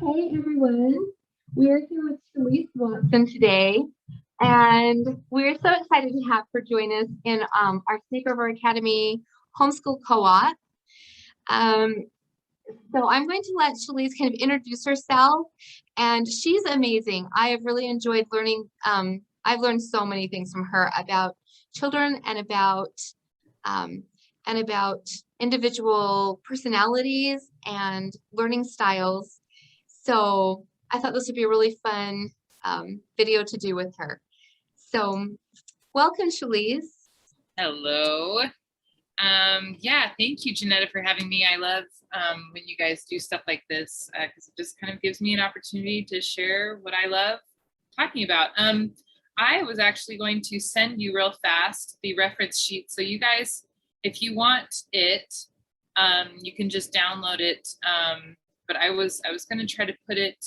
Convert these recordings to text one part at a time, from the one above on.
Hey everyone, we are here with Chalise Watson today, and we're so excited to have her join us in our Snakeover Academy Homeschool Co-op. So I'm going to let Chalise kind of introduce herself, and she's amazing. I have really enjoyed learning. I've learned so many things from her about children and about individual personalities and learning styles. So I thought this would be a really fun video to do with her. So welcome, Chalise. Hello. Yeah, thank you, Jennetta, for having me. I love when you guys do stuff like this because it just kind of gives me an opportunity to share what I love talking about. I was actually going to send you real fast the reference sheet. So you guys, if you want it, you can just download it. But I was going to try to put it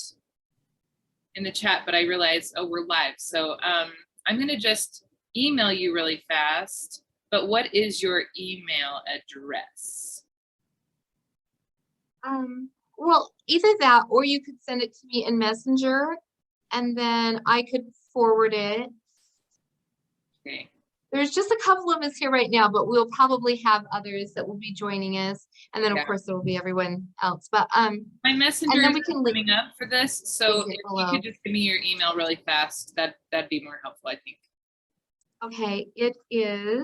in the chat, but I realized, oh, we're live. So I'm going to just email you really fast. But what is your email address? Well, either that, or you could send it to me in Messenger, and then I could forward it. Okay. There's just a couple of us here right now, but we'll probably have others that will be joining us, and then of course there will be everyone else. But my Messenger is coming up for this, so if you could just give me your email really fast, that'd be more helpful, I think. Okay, it is.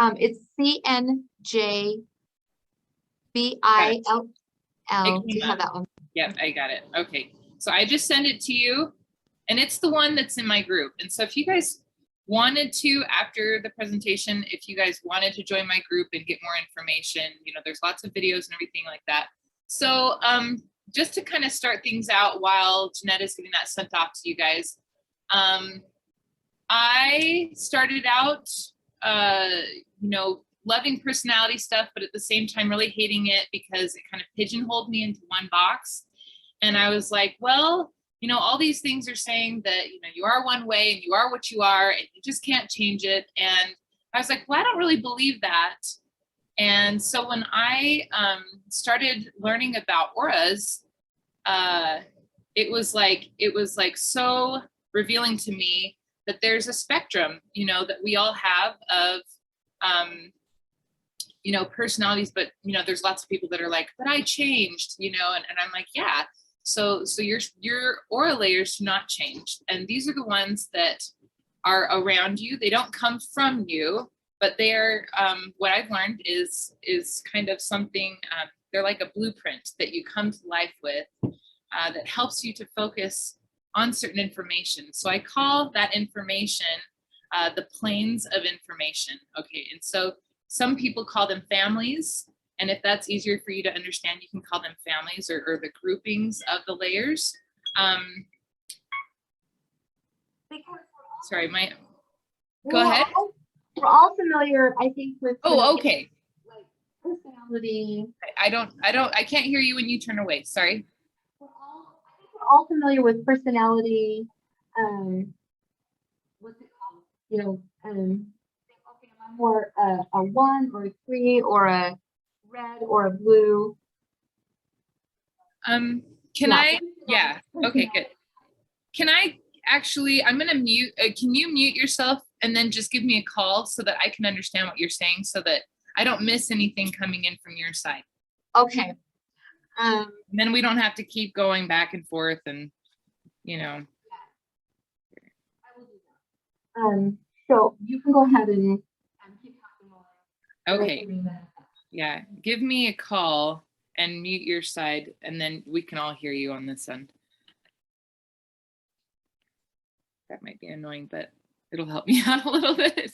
It's CNJBILL. Do you have that one? Yep, I got it. Okay, so I just send it to you, and it's the one that's in my group. And so if you guys wanted to, after the presentation, if you guys wanted to join my group and get more information, you know, there's lots of videos and everything like that. So just to kind of start things out while Jenetta's getting that sent off to you guys, I started out, you know, loving personality stuff, but at the same time really hating it because it kind of pigeonholed me into one box. And I was like, well, you know, all these things are saying that, you know, you are one way and you are what you are and you just can't change it. And I was like, well, I don't really believe that. And so when I started learning about auras, it was like so revealing to me that there's a spectrum, you know, that we all have of, you know, personalities, but, you know, there's lots of people that are like, but I changed, you know, and I'm like, yeah. So your aura layers do not change. And these are the ones that are around you. They don't come from you, but they're, what I've learned is kind of something, they're like a blueprint that you come to life with that helps you to focus on certain information. So I call that information the planes of information. Okay, and so some people call them families. And if that's easier for you to understand, you can call them families or the groupings of the layers. Sorry, go ahead. We're all familiar, I think, with okay. Like personality. I can't hear you when you turn away. Sorry. I think we're all familiar with personality. What's it called? You know, okay, I'm more a 1 or a 3 or a red or a blue. Yeah, okay, good. Can I actually, I'm gonna mute, can you mute yourself and then just give me a call so that I can understand what you're saying so that I don't miss anything coming in from your side? Okay. And then we don't have to keep going back and forth and, you know. I will do that. So you can go ahead and keep talking more. Okay. Yeah, give me a call and mute your side, and then we can all hear you on this end. That might be annoying, but it'll help me out a little bit.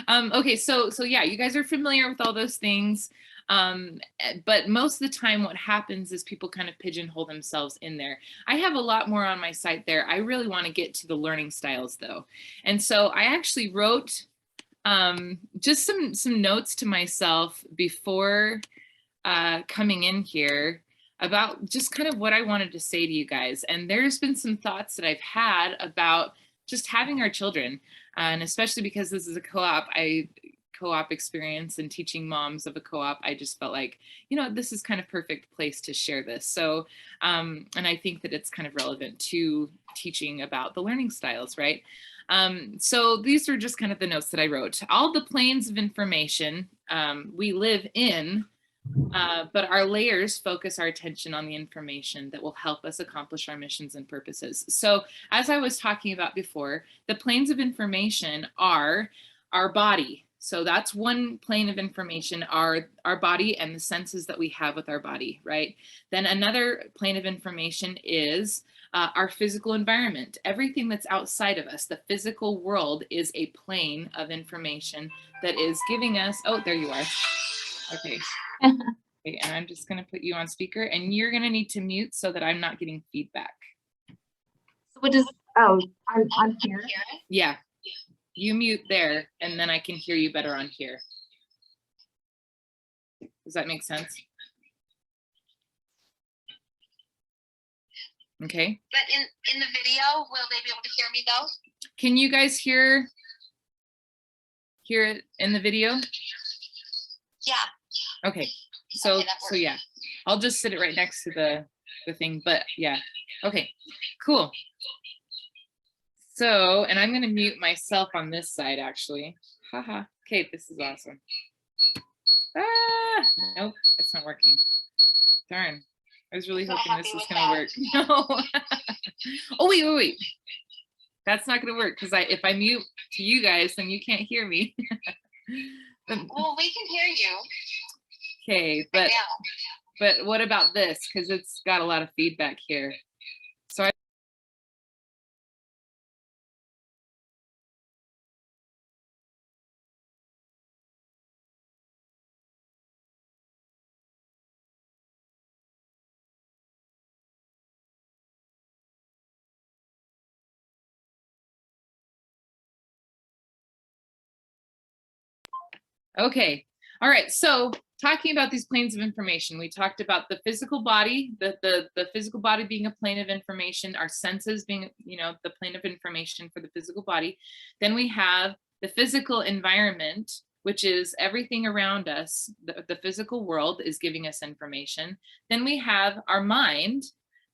Okay, so yeah, you guys are familiar with all those things, but most of the time what happens is people kind of pigeonhole themselves in there. I have a lot more on my site there. I really want to get to the learning styles though. And so I actually wrote just some notes to myself before coming in here about just kind of what I wanted to say to you guys. And there's been some thoughts that I've had about just having our children, and especially because this is a co-op, co-op experience and teaching moms of a co-op, I just felt like, you know, this is kind of perfect place to share this. So, and I think that it's kind of relevant to teaching about the learning styles, right? So these are just kind of the notes that I wrote. All the planes of information we live in, but our layers focus our attention on the information that will help us accomplish our missions and purposes. So as I was talking about before, the planes of information are our body. So that's one plane of information, our body and the senses that we have with our body, right? Then another plane of information is our physical environment. Everything that's outside of us, the physical world, is a plane of information that is giving us, oh, there you are. Okay. Okay, and I'm just going to put you on speaker, and you're going to need to mute so that I'm not getting feedback. So what does, oh, I'm here? Yeah, you mute there, and then I can hear you better on here. Does that make sense? Okay. But in the video, will they be able to hear me though? Can you guys hear it in the video? Yeah. Okay. So Okay, that so yeah, I'll just sit it right next to the thing, but yeah. Okay, cool. So, and I'm going to mute myself on this side actually. Haha. Okay, this is awesome. Ah, nope, it's not working. Darn. I was really hoping this was going to work. No. Oh, wait. That's not going to work because if I mute to you guys, then you can't hear me. Well, we can hear you. Okay, but what about this? Because it's got a lot of feedback here. So okay. All right. So talking about these planes of information, we talked about the physical body, the physical body being a plane of information, our senses being, you know, the plane of information for the physical body. Then we have the physical environment, which is everything around us. The physical world is giving us information. Then we have our mind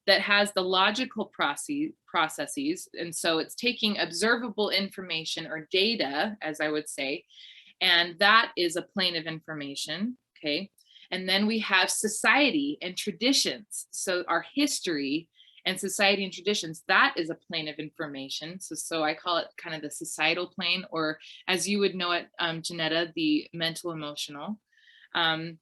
that has the logical processes. And so it's taking observable information or data, as I would say, and that is a plane of information, okay? And then we have society and traditions. So our history and society and traditions, that is a plane of information. So I call it kind of the societal plane, or as you would know it, Jennetta, the mental emotional. And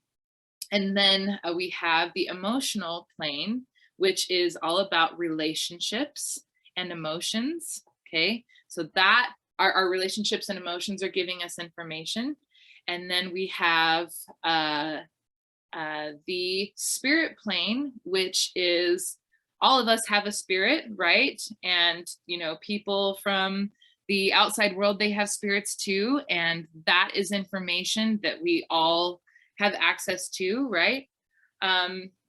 then we have the emotional plane, which is all about relationships and emotions, okay? So that our relationships and emotions are giving us information. And then we have the spirit plane, which is all of us have a spirit, right? And, you know, people from the outside world, they have spirits too. And that is information that we all have access to, right?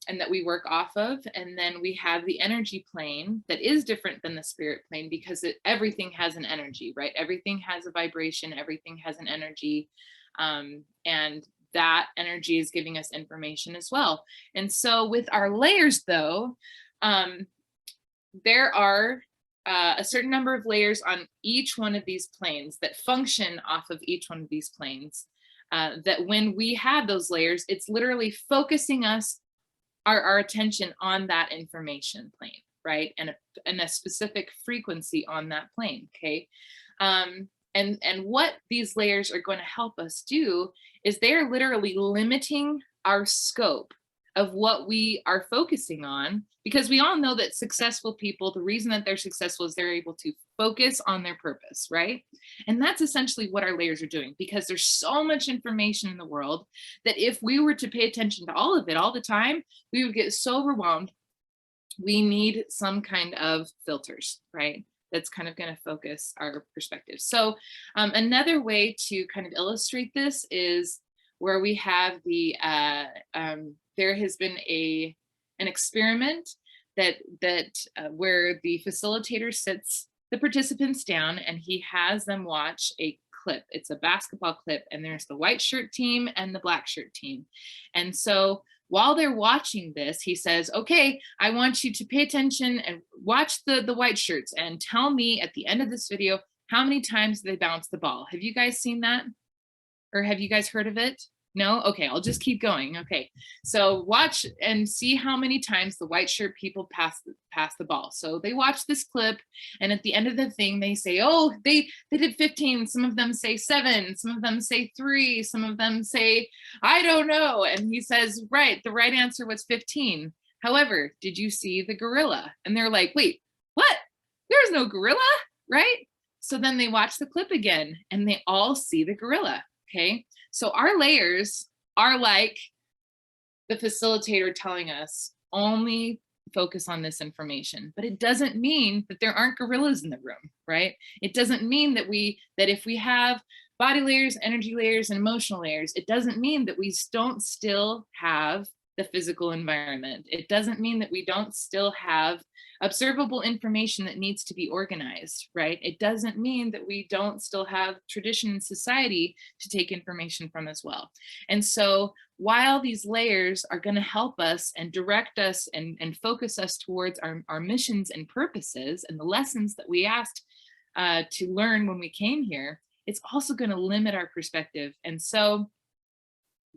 And that we work off of. And then we have the energy plane that is different than the spirit plane because everything has an energy, right? Everything has a vibration, everything has an energy. And that energy is giving us information as well. And so with our layers though, there are a certain number of layers on each one of these planes that function off of each one of these planes. That when we have those layers, it's literally focusing our attention on that information plane, right? And a specific frequency on that plane, okay? And what these layers are going to help us do is they're literally limiting our scope of what we are focusing on, because we all know that successful people, the reason that they're successful is they're able to focus on their purpose, right? And that's essentially what our layers are doing, because there's so much information in the world that if we were to pay attention to all of it all the time, we would get so overwhelmed. We need some kind of filters, right? That's kind of going to focus our perspective. So another way to kind of illustrate this is where we have the, there has been an experiment that where the facilitator sits the participants down and he has them watch a clip. It's a basketball clip, and there's the white shirt team and the black shirt team. And so while they're watching this, he says, okay, I want you to pay attention and watch the white shirts and tell me at the end of this video, how many times they bounce the ball. Have you guys seen that? Or have you guys heard of it? No? Okay, I'll just keep going. Okay, so watch and see how many times the white shirt people pass the ball. So they watch this clip, and at the end of the thing, they say, oh, they did 15. Some of them say 7. Some of them say 3. Some of them say, I don't know. And he says, right, the right answer was 15. However, did you see the gorilla? And they're like, wait, what? There's no gorilla, right? So then they watch the clip again, and they all see the gorilla. Okay, so our layers are like the facilitator telling us only focus on this information, but it doesn't mean that there aren't gorillas in the room, right? It doesn't mean that if we have body layers, energy layers, and emotional layers, it doesn't mean that we don't still have the physical environment. It doesn't mean that we don't still have observable information that needs to be organized, right? It doesn't mean that we don't still have tradition and society to take information from as well. And so while these layers are going to help us and direct us and focus us towards our missions and purposes and the lessons that we asked to learn when we came here, it's also going to limit our perspective. And so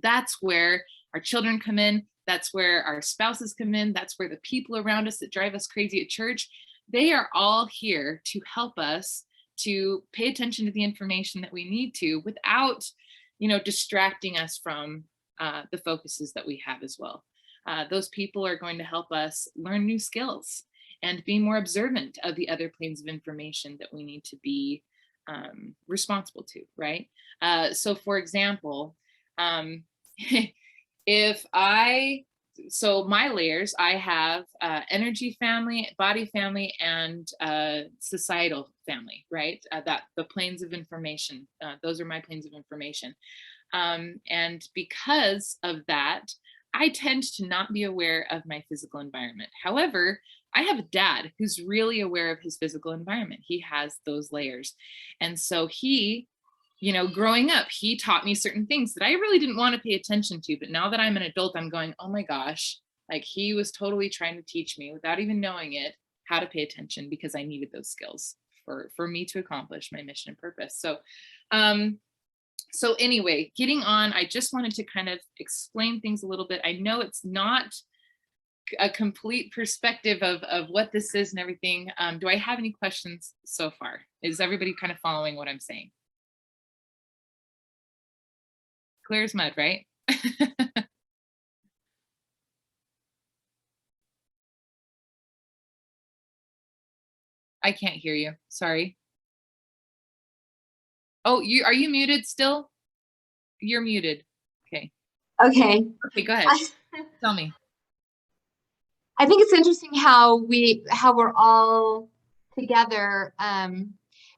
that's where our children come in. That's where our spouses come in. That's where the people around us that drive us crazy at church, they are all here to help us to pay attention to the information that we need to without, distracting us from the focuses that we have as well. Those people are going to help us learn new skills and be more observant of the other planes of information that we need to be responsible to, right? So for example, so my layers, I have energy family, body family, and societal family, right? The planes of information, those are my planes of information. And because of that, I tend to not be aware of my physical environment. However, I have a dad who's really aware of his physical environment. He has those layers. And so he, growing up, he taught me certain things that I really didn't want to pay attention to. But now that I'm an adult, I'm going, oh my gosh, like he was totally trying to teach me without even knowing it, how to pay attention, because I needed those skills for me to accomplish my mission and purpose. So anyway, getting on, I just wanted to kind of explain things a little bit. I know it's not a complete perspective of what this is and everything. Do I have any questions so far? Is everybody kind of following what I'm saying? Clear as mud, right? I can't hear you. Sorry. Oh, are you muted still? You're muted. Okay. Okay. Okay, go ahead. Tell me. I think it's interesting how we're all together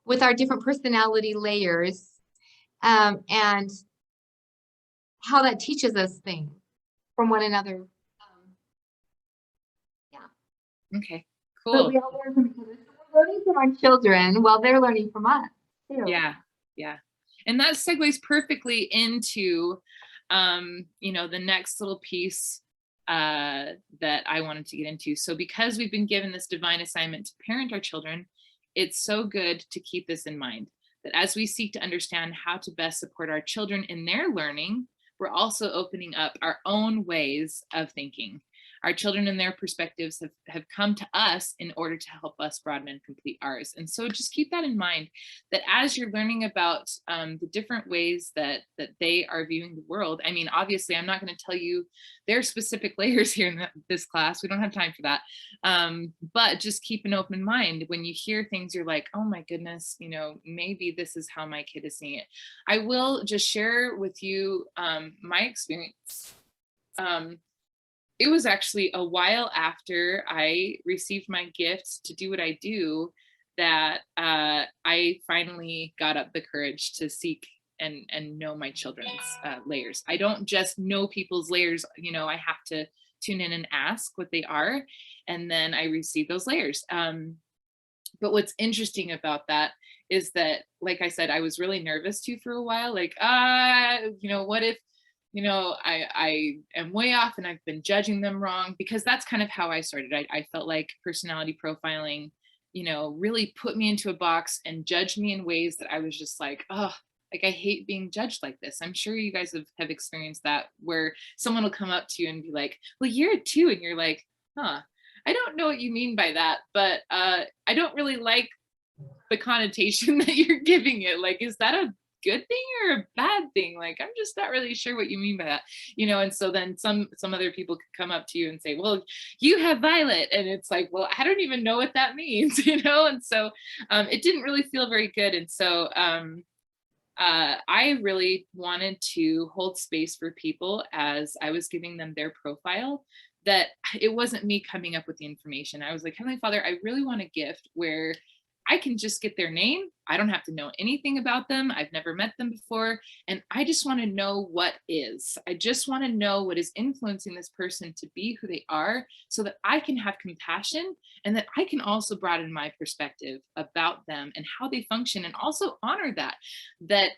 with our different personality layers and how that teaches us things from one another. Yeah. Okay, But cool. we all learn from each other. So we're learning from our children while they're learning from us too. Yeah. And that segues perfectly into, the next little piece that I wanted to get into. So because we've been given this divine assignment to parent our children, it's so good to keep this in mind, that as we seek to understand how to best support our children in their learning, we're also opening up our own ways of thinking. Our children and their perspectives have come to us in order to help us broaden and complete ours. And so just keep that in mind, that as you're learning about the different ways that they are viewing the world, I mean, obviously, I'm not going to tell you their specific layers here in this class. We don't have time for that. But just keep an open mind. When you hear things, you're like, oh my goodness, maybe this is how my kid is seeing it. I will just share with you my experience. It was actually a while after I received my gifts to do what I do that I finally got up the courage to seek and know my children's layers. I don't just know people's layers, I have to tune in and ask what they are, and then I receive those layers. But what's interesting about that is that, like I said, I was really nervous too for a while. Like, what if, I am way off and I've been judging them wrong, because that's kind of how I started. I felt like personality profiling, really put me into a box and judged me in ways that I was just like, oh, like I hate being judged like this. I'm sure you guys have experienced that, where someone will come up to you and be like, well, you're a 2. And you're like, huh, I don't know what you mean by that, but I don't really like the connotation that you're giving it. Like, is that a good thing or a bad thing? Like, I'm just not really sure what you mean by that, and so then some other people could come up to you and say, well, you have violet, and it's like, well, I don't even know what that means, and so it didn't really feel very good. And so I really wanted to hold space for people as I was giving them their profile, that it wasn't me coming up with the information. I was like, Heavenly Father, I really want a gift where I can just get their name. I don't have to know anything about them. I've never met them before. And I just want to know what is. I just want to know what is influencing this person to be who they are, so that I can have compassion, and that I can also broaden my perspective about them and how they function, and also honor that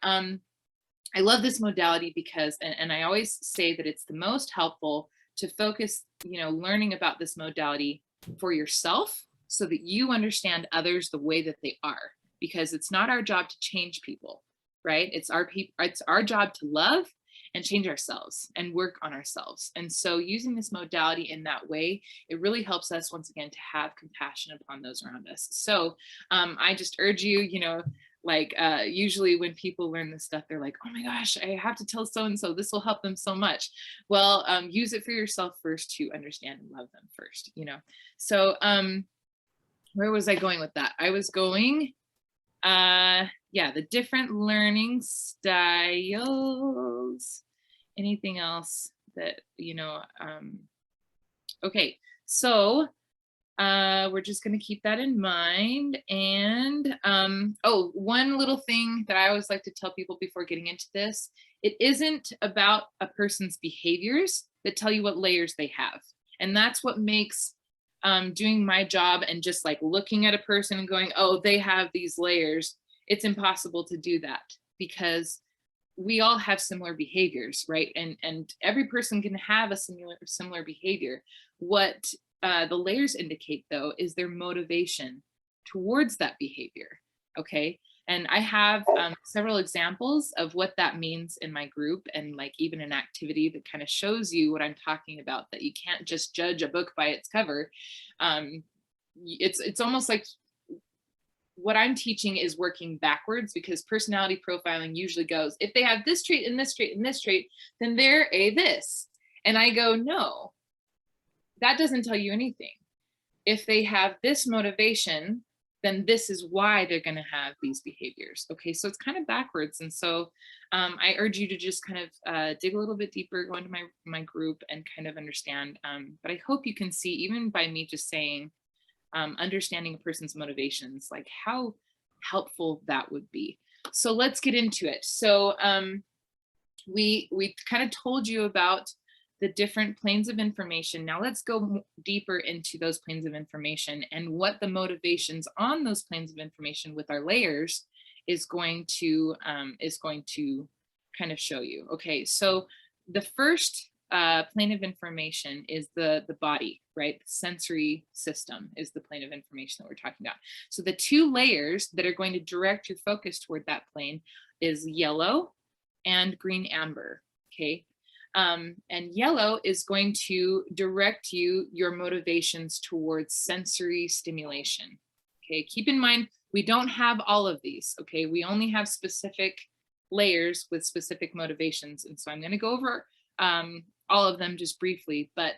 I love this modality because, and I always say that it's the most helpful to focus, learning about this modality for yourself, so that you understand others the way that they are, because it's not our job to change people, right? It's our job to love and change ourselves and work on ourselves. And so using this modality in that way, it really helps us, once again, to have compassion upon those around us. So I just urge you, usually when people learn this stuff, they're like, oh my gosh, I have to tell so-and-so, this will help them so much. Well, use it for yourself first to understand and love them first, So where was I going with that? I was going, the different learning styles. Anything else that, okay, so we're just going to keep that in mind. And one little thing that I always like to tell people before getting into this: it isn't about a person's behaviors that tell you what layers they have. And that's what makes doing my job and just like looking at a person and going, oh, they have these layers. It's impossible to do that, because we all have similar behaviors, right? And every person can have a similar behavior. What the layers indicate, though, is their motivation towards that behavior. Okay. And I have several examples of what that means in my group, and like even an activity that kind of shows you what I'm talking about, that you can't just judge a book by its cover. It's almost like what I'm teaching is working backwards, because personality profiling usually goes, if they have this trait and this trait and this trait, then they're a this. And I go, no, that doesn't tell you anything. If they have this motivation, then this is why they're going to have these behaviors. Okay, so it's kind of backwards. And so I urge you to just kind of dig a little bit deeper, go into my group and kind of understand. But I hope you can see, even by me just saying, understanding a person's motivations, like how helpful that would be. So let's get into it. So we kind of told you about the different planes of information. Now let's go deeper into those planes of information and what the motivations on those planes of information with our layers is going to kind of show you. Okay, so the first plane of information is the body, right? The sensory system is the plane of information that we're talking about. So the two layers that are going to direct your focus toward that plane is yellow and green amber. Okay. And yellow is going to direct your motivations towards sensory stimulation. Okay, keep in mind, we don't have all of these. Okay, we only have specific layers with specific motivations. And so I'm going to go over all of them just briefly, but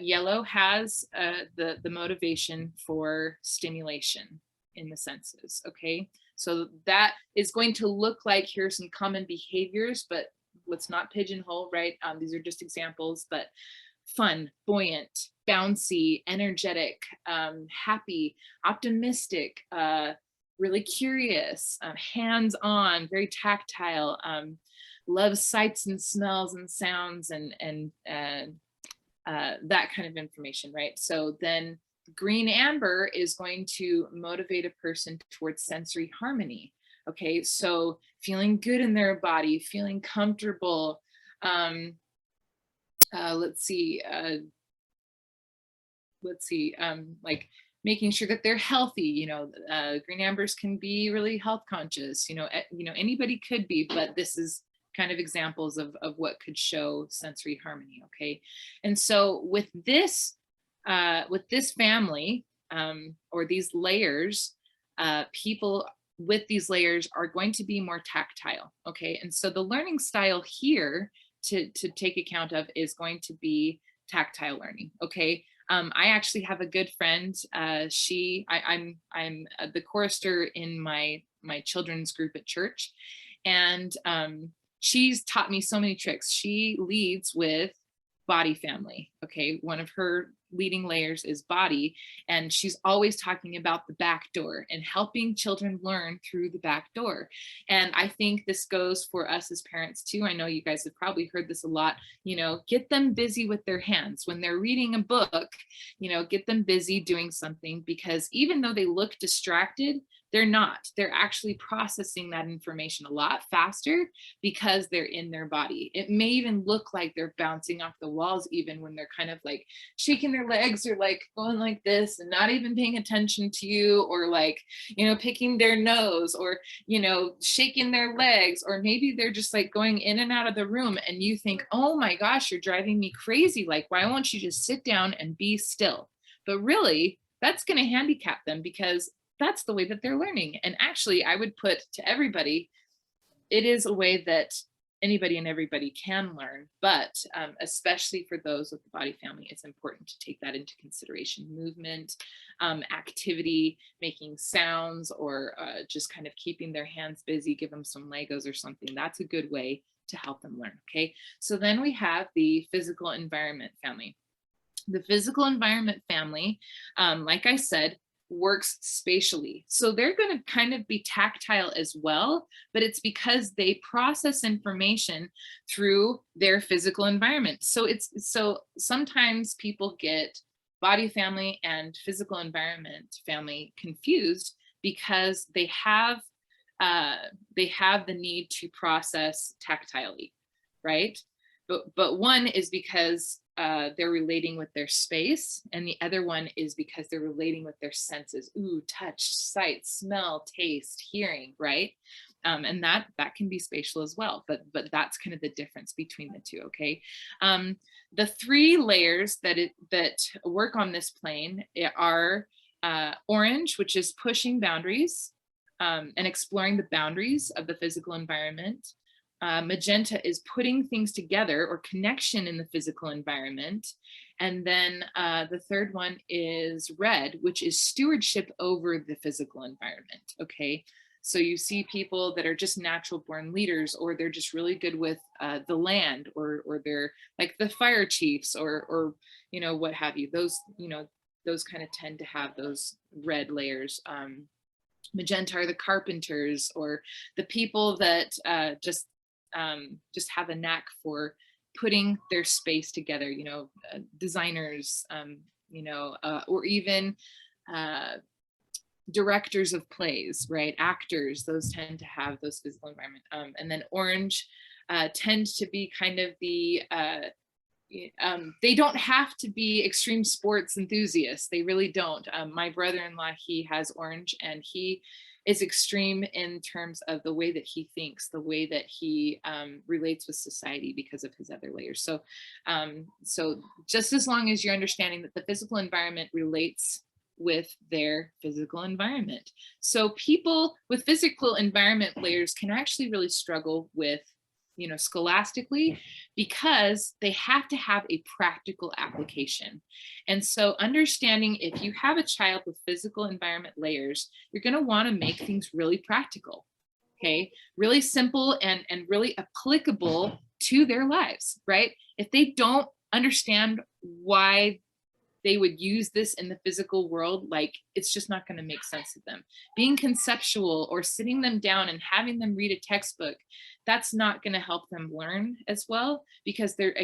yellow has the motivation for stimulation in the senses. Okay, so that is going to look like, here are some common behaviors, but let's not pigeonhole, right? These are just examples, but fun, buoyant, bouncy, energetic, happy, optimistic, really curious, hands-on, very tactile, loves sights and smells and sounds and that kind of information, right? So then Green amber is going to motivate a person towards sensory harmony. Okay, so feeling good in their body, feeling comfortable. Let's see, like making sure that they're healthy. You know, green ambers can be really health conscious. You know, anybody could be, but this is kind of examples of what could show sensory harmony. Okay, and so with this family or these layers, people with these layers are going to be more tactile. Okay, and so the learning style here to take account of is going to be tactile learning. Okay, I actually have a good friend. I'm the chorister in my children's group at church, and she's taught me so many tricks. She leads with body family. Okay, one of her leading layers is body, and she's always talking about the back door and helping children learn through the back door. And I think this goes for us as parents too. I know you guys have probably heard this a lot. You know, get them busy with their hands when they're reading a book. You know, get them busy doing something, because even though they look distracted, they're not. They're actually processing that information a lot faster because they're in their body. It may even look like they're bouncing off the walls even when they're kind of like shaking their legs or like going like this and not even paying attention to you, or like, you know, picking their nose, or, you know, shaking their legs, or maybe they're just like going in and out of the room and you think, oh my gosh, you're driving me crazy. Like, why won't you just sit down and be still? But really, that's going to handicap them because that's the way that they're learning. And actually, I would put to everybody, it is a way that anybody and everybody can learn, but especially for those with the body family, it's important to take that into consideration. Movement, activity, making sounds, or just kind of keeping their hands busy, give them some Legos or something. That's a good way to help them learn. Okay, so then we have the physical environment family. The physical environment family, like I said, works spatially. So they're going to kind of be tactile as well, but it's because they process information through their physical environment. So sometimes people get body family and physical environment family confused because they have the need to process tactilely, right? But one is because they're relating with their space, and the other one is because they're relating with their senses. Ooh, touch, sight, smell, taste, hearing, right? And that can be spatial as well, but that's kind of the difference between the two. Okay, the three layers that work on this plane are orange, which is pushing boundaries and exploring the boundaries of the physical environment. Magenta is putting things together or connection in the physical environment. And then the third one is red, which is stewardship over the physical environment. Okay, so you see people that are just natural born leaders, or they're just really good with the land, or they're like the fire chiefs, or you know, what have you. Those, you know, those kind of tend to have those red layers. Magenta are the carpenters, or the people that just have a knack for putting their space together, you know, designers, you know, or even directors of plays, right? Actors, those tend to have those physical environment. And then orange tends to be kind of the, they don't have to be extreme sports enthusiasts. They really don't. My brother-in-law, he has orange, and he is extreme in terms of the way that he thinks, the way that he relates with society because of his other layers. So, so just as long as you're understanding that the physical environment relates with their physical environment. So people with physical environment layers can actually really struggle with, you know, scholastically, because they have to have a practical application. And so understanding, if you have a child with physical environment layers, you're going to want to make things really practical, okay? Really simple and really applicable to their lives, right? If they don't understand why they would use this in the physical world, like it's just not going to make sense to them. Being conceptual or sitting them down and having them read a textbook, that's not going to help them learn as well, because they're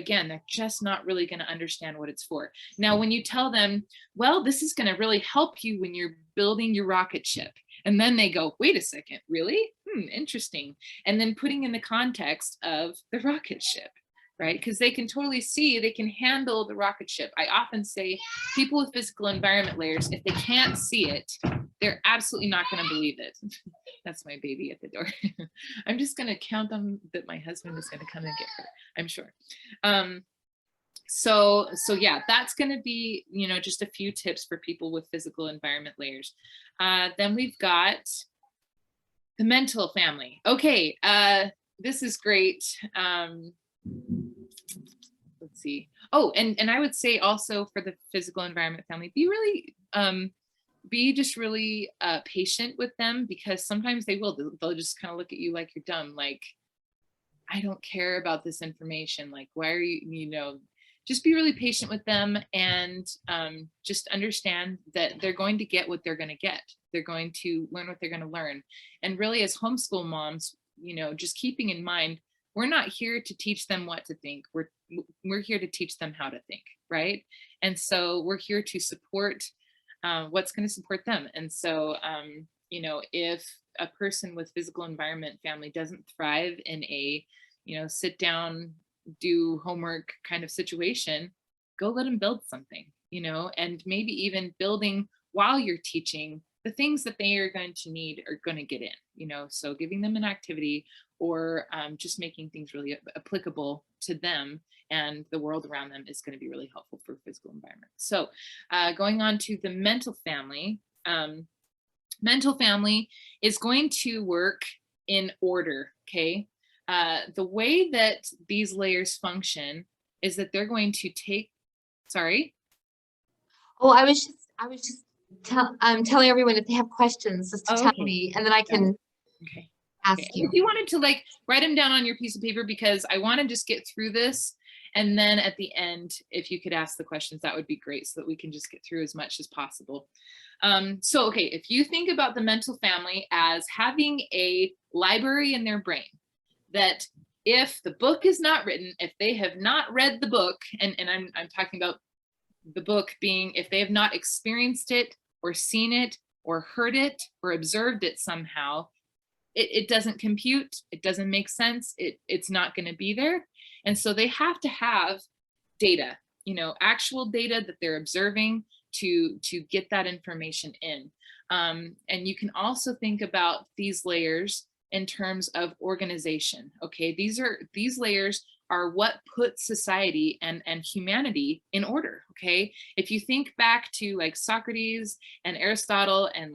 just not really going to understand what it's for. Now, when you tell them, well, this is going to really help you when you're building your rocket ship, and then they go, wait a second, really? Interesting. And then putting in the context of the rocket ship, right? Because they can totally see, they can handle the rocket ship. I often say people with physical environment layers, if they can't see it, they're absolutely not going to believe it. That's my baby at the door. I'm just going to count on that my husband is going to come and get her, I'm sure. So yeah, that's going to be, just a few tips for people with physical environment layers. Then we've got the mental family. Okay, this is great. Let's see. Oh, and I would say also for the physical environment family, be really, be just really patient with them, because sometimes they'll just kind of look at you like you're dumb. Like, I don't care about this information. Like, why are you, just be really patient with them, and just understand that they're going to get what they're going to get. They're going to learn what they're going to learn. And really, as homeschool moms, just keeping in mind, we're not here to teach them what to think. We're here to teach them how to think, right? And so we're here to support what's going to support them. And so, if a person with physical environment family doesn't thrive in a, sit down, do homework kind of situation, go let them build something, and maybe even building while you're teaching the things that they are going to need are going to get in, so giving them an activity, or just making things really applicable to them and the world around them is going to be really helpful for physical environment. So going on to the mental family. Mental family is going to work in order, okay? The way that these layers function is that they're going to take, sorry? Oh, I was just telling everyone if they have questions, just to tell Okay. me, and then I can ask you. If you wanted to write them down on your piece of paper, because I want to just get through this. And then at the end, if you could ask the questions, that would be great, so that we can just get through as much as possible. So, okay, if you think about the mental family as having a library in their brain, that if the book is not written, if they have not read the book, and I'm talking about the book being if they have not experienced it or seen it or heard it or observed it somehow, it doesn't compute, it doesn't make sense, it's not going to be there. And so they have to have data, actual data that they're observing to get that information in. And you can also think about these layers in terms of organization. Okay, these layers are what put society and humanity in order. Okay, if you think back to Socrates and Aristotle and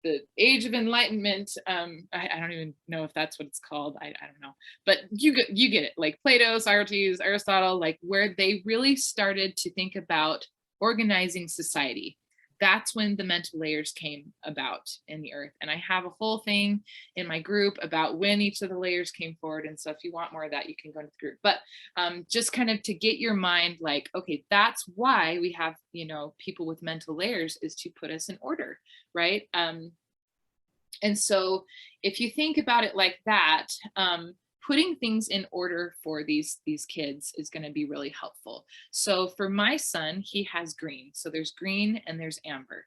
the age of enlightenment, I don't even know if that's what it's called, I don't know, but you get it, like Plato, Socrates, Aristotle, where they really started to think about organizing society. That's when the mental layers came about in the earth. And I have a whole thing in my group about when each of the layers came forward. And so if you want more of that, you can go into the group. But just kind of to get your mind okay, that's why we have, people with mental layers, is to put us in order, right? And so if you think about it like that, putting things in order for these kids is going to be really helpful. So for my son, he has green. So there's green and there's amber.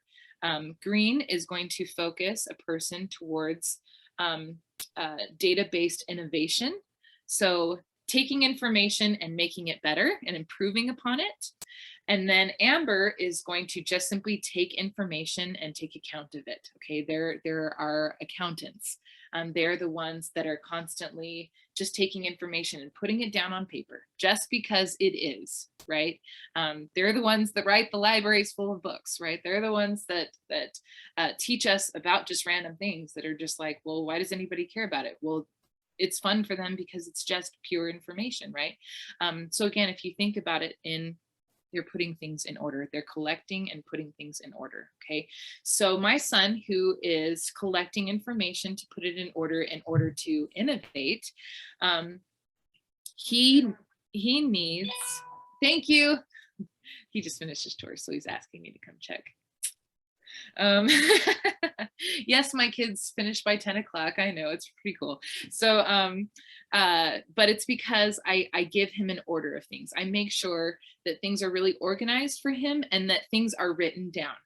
Green is going to focus a person towards data-based innovation. So taking information and making it better and improving upon it. And then amber is going to just simply take information and take account of it. Okay, there are accountants. They're the ones that are constantly just taking information and putting it down on paper just because it is, right? They're the ones that write the libraries full of books, right? They're the ones that teach us about just random things that are just like, well, why does anybody care about it? Well, it's fun for them because it's just pure information, right? So again, if you think about it, they're putting things in order. They're collecting and putting things in order, okay? So my son, who is collecting information to put it in order to innovate, he needs, thank you. He just finished his tour, so he's asking me to come check. Um, yes, my kids finished by 10 o'clock. I know, it's pretty cool. So, but it's because I give him an order of things. I make sure that things are really organized for him and that things are written down.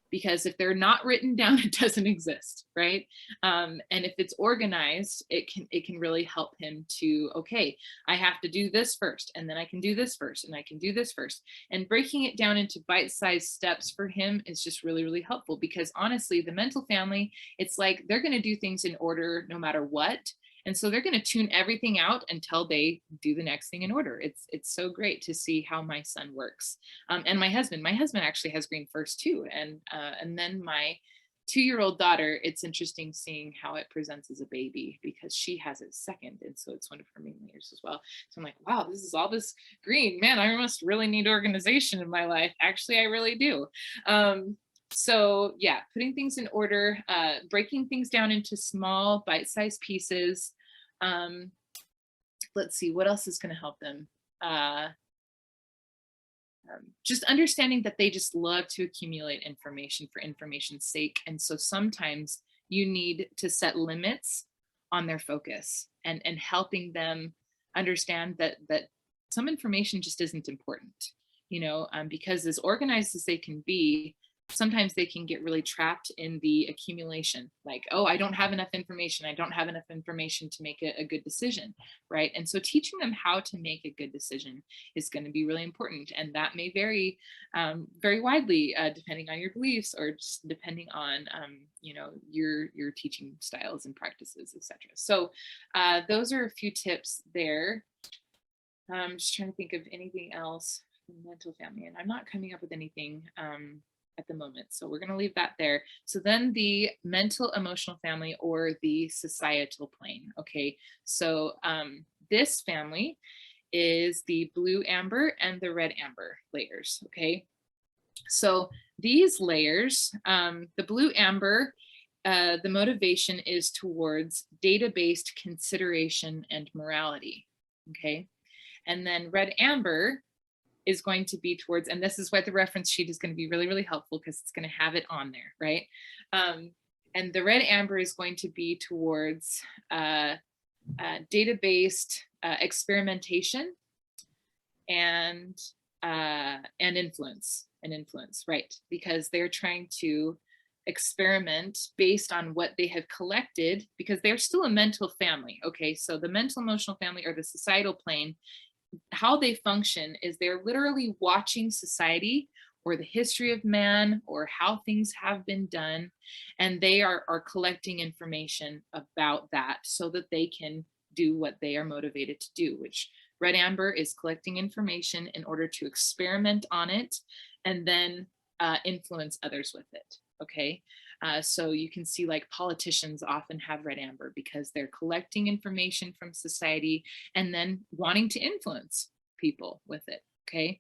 Because if they're not written down, it doesn't exist, right? And if it's organized, it can really help him to, okay, I have to do this first, and then I can do this first, and I can do this first. And breaking it down into bite-sized steps for him is just really, really helpful, because honestly, the mental family, it's like they're going to do things in order no matter what. And so they're going to tune everything out until they do the next thing in order. It's so great to see how my son works. And my husband actually has green first too. And then my 2-year-old daughter, it's interesting seeing how it presents as a baby, because she has it second. And so it's one of her main layers as well. So I'm like, wow, this is all this green, man, I must really need organization in my life. Actually, I really do. So yeah, putting things in order, breaking things down into small bite-sized pieces. Let's see, what else is going to help them? Just understanding that they just love to accumulate information for information's sake. And so sometimes you need to set limits on their focus, and helping them understand that some information just isn't important, because as organized as they can be, sometimes they can get really trapped in the accumulation, like, oh, I don't have enough information. I don't have enough information to make a good decision, right? And so teaching them how to make a good decision is going to be really important. And that may vary very widely depending on your beliefs, or just depending on, your teaching styles and practices, etc. So those are a few tips there. I'm just trying to think of anything else for mental family, and I'm not coming up with anything at the moment. So we're going to leave that there. So then the mental emotional family, or the societal plane. Okay. So this family is the blue amber and the red amber layers. Okay. So these layers, the blue amber, the motivation is towards data-based consideration and morality. Okay. And then red amber is going to be towards, and this is why the reference sheet is going to be really, really helpful, because it's going to have it on there, right? And the red amber is going to be towards data-based experimentation and influence, right? Because they're trying to experiment based on what they have collected, because they're still a mental family. Okay, so the mental emotional family, or the societal plane, how they function is they're literally watching society, or the history of man, or how things have been done, and they are collecting information about that so that they can do what they are motivated to do, which red amber is collecting information in order to experiment on it and then influence others with it. Okay, so you can see, like, politicians often have red amber because they're collecting information from society and then wanting to influence people with it. Okay,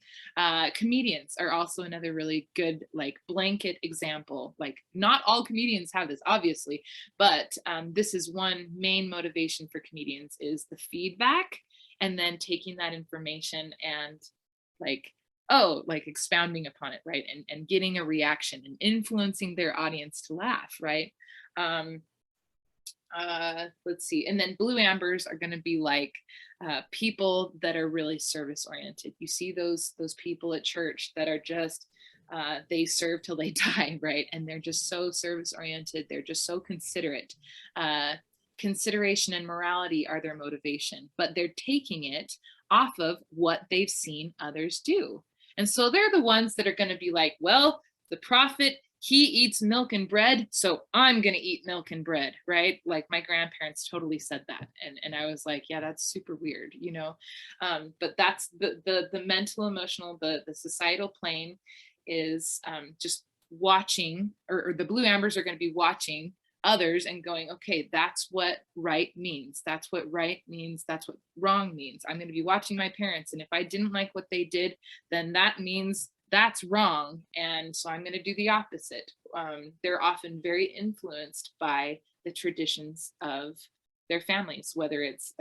comedians are also another really good, like, blanket example. Like, not all comedians have this, obviously, but this is one main motivation for comedians, is the feedback, and then taking that information and, like, expounding upon it, right? And getting a reaction and influencing their audience to laugh, right? Let's see. And then blue ambers are going to be like people that are really service oriented. You see those people at church that are just, they serve till they die, right? And they're just so service oriented. They're just so considerate. Consideration and morality are their motivation, but they're taking it off of what they've seen others do. And so they're the ones that are going to be like, well, the prophet, he eats milk and bread, so I'm going to eat milk and bread, right? Like, my grandparents totally said that. And I was like, yeah, that's super weird, but that's the mental, emotional, the societal plane is just watching, or the blue ambers are going to be watching others and going, okay, that's what right means. That's what right means. That's what wrong means. I'm going to be watching my parents, and if I didn't like what they did, then that means that's wrong. And so I'm going to do the opposite. They're often very influenced by the traditions of their families, whether it's,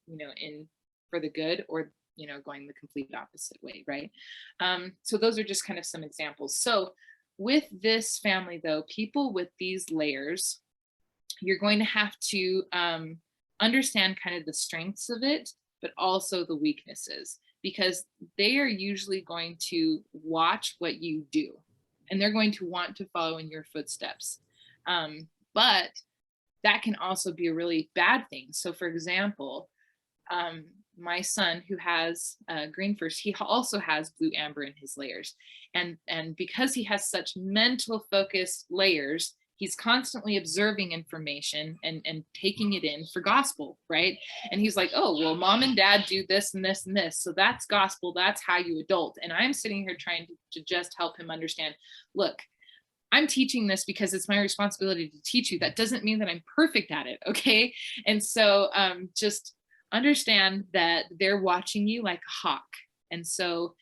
in for the good or you know, going the complete opposite way, right? So those are just kind of some examples. So with this family though, people with these layers, you're going to have to understand kind of the strengths of it, but also the weaknesses, because they are usually going to watch what you do and they're going to want to follow in your footsteps. But that can also be a really bad thing. So for example, my son who has green first, he also has blue amber in his layers. And because he has such mental focused layers, he's constantly observing information and taking it in for gospel, right? And he's like, oh, well, mom and dad do this and this and this. So that's gospel. That's how you adult. And I'm sitting here trying to just help him understand, look, I'm teaching this because it's my responsibility to teach you. That doesn't mean that I'm perfect at it, okay? And so just understand that they're watching you like a hawk. And so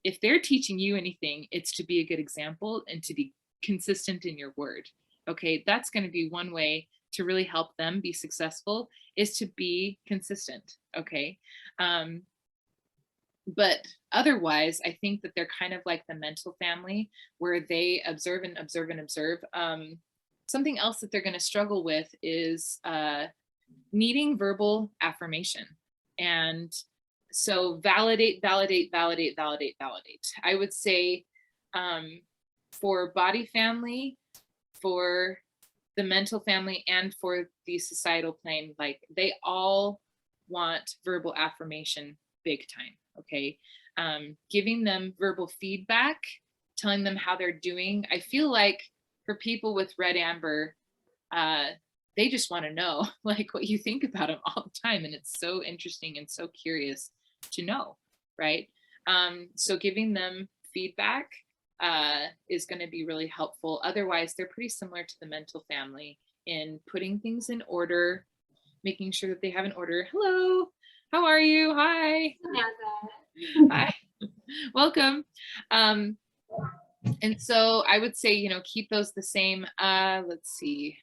if they're teaching you anything, it's to be a good example and to be consistent in your word. Okay, that's going to be one way to really help them be successful, is to be consistent. Okay. But otherwise, I think that they're kind of like the mental family, where they observe and observe and observe. Something else that they're going to struggle with is needing verbal affirmation. And so validate, validate, validate, validate, validate. I would say for body family, for the mental family, and for the societal plane, like they all want verbal affirmation big time. Okay. Giving them verbal feedback, telling them how they're doing. I feel like for people with red amber, they just want to know like what you think about them all the time. And it's so interesting and so curious to know, right? So giving them feedback is going to be really helpful. Otherwise, they're pretty similar to the mental family in putting things in order, making sure that they have an order. Hello, how are you? Hi. Hi. Welcome. And so I would say, you know, keep those the same. Let's see.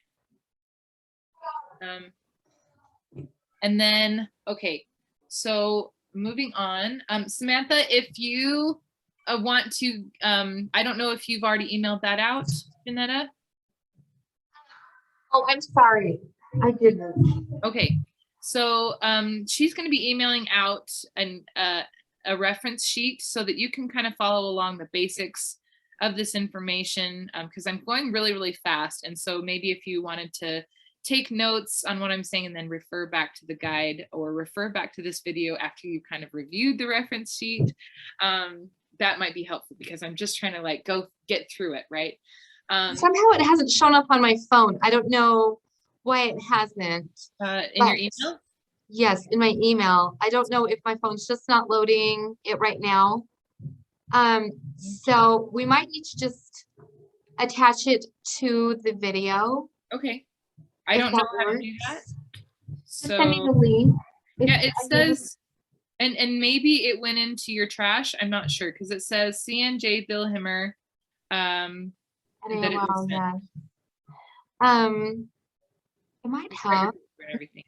And then, okay, so moving on. Samantha, if you want to, I don't know if you've already emailed that out, Jennetta. Oh, I'm sorry. I didn't. Okay, so she's going to be emailing out a reference sheet so that you can kind of follow along the basics of this information, because I'm going really, really fast. And so maybe if you wanted to take notes on what I'm saying and then refer back to the guide or refer back to this video after you kind of reviewed the reference sheet, that might be helpful, because I'm just trying to like go get through it, right? Somehow it hasn't shown up on my phone. I don't know why it hasn't. In your email? Yes, in my email. I don't know if my phone's just not loading it right now. So we might need to just attach it to the video. Okay. I don't know how to do that. So send me the link. Yeah, it says, and maybe it went into your trash. I'm not sure, because it says CNJ Billhimer. That it was sent. It might have everything.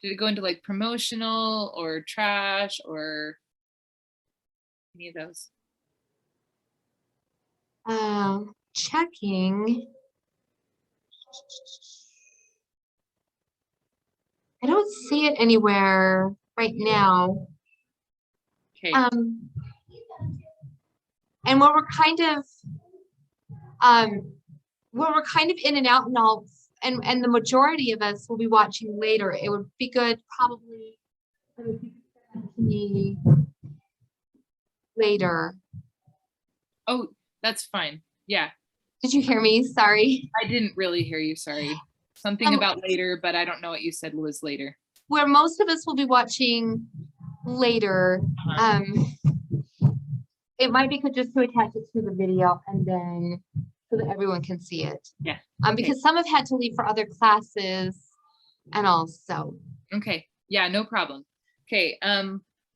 Did it go into like promotional or trash or any of those? Checking. I don't see it anywhere right now. Okay. And when we're kind of in and out and all, and the majority of us will be watching later, it would be good probably to me later. Oh, that's fine. Yeah. Did you hear me? Sorry. I didn't really hear you. Sorry. Something about later, but I don't know what you said was later. Where most of us will be watching later, it might be good just to attach it to the video and then so that everyone can see it. Yeah. Because some have had to leave for other classes and all, so. Okay. Yeah, no problem. Okay.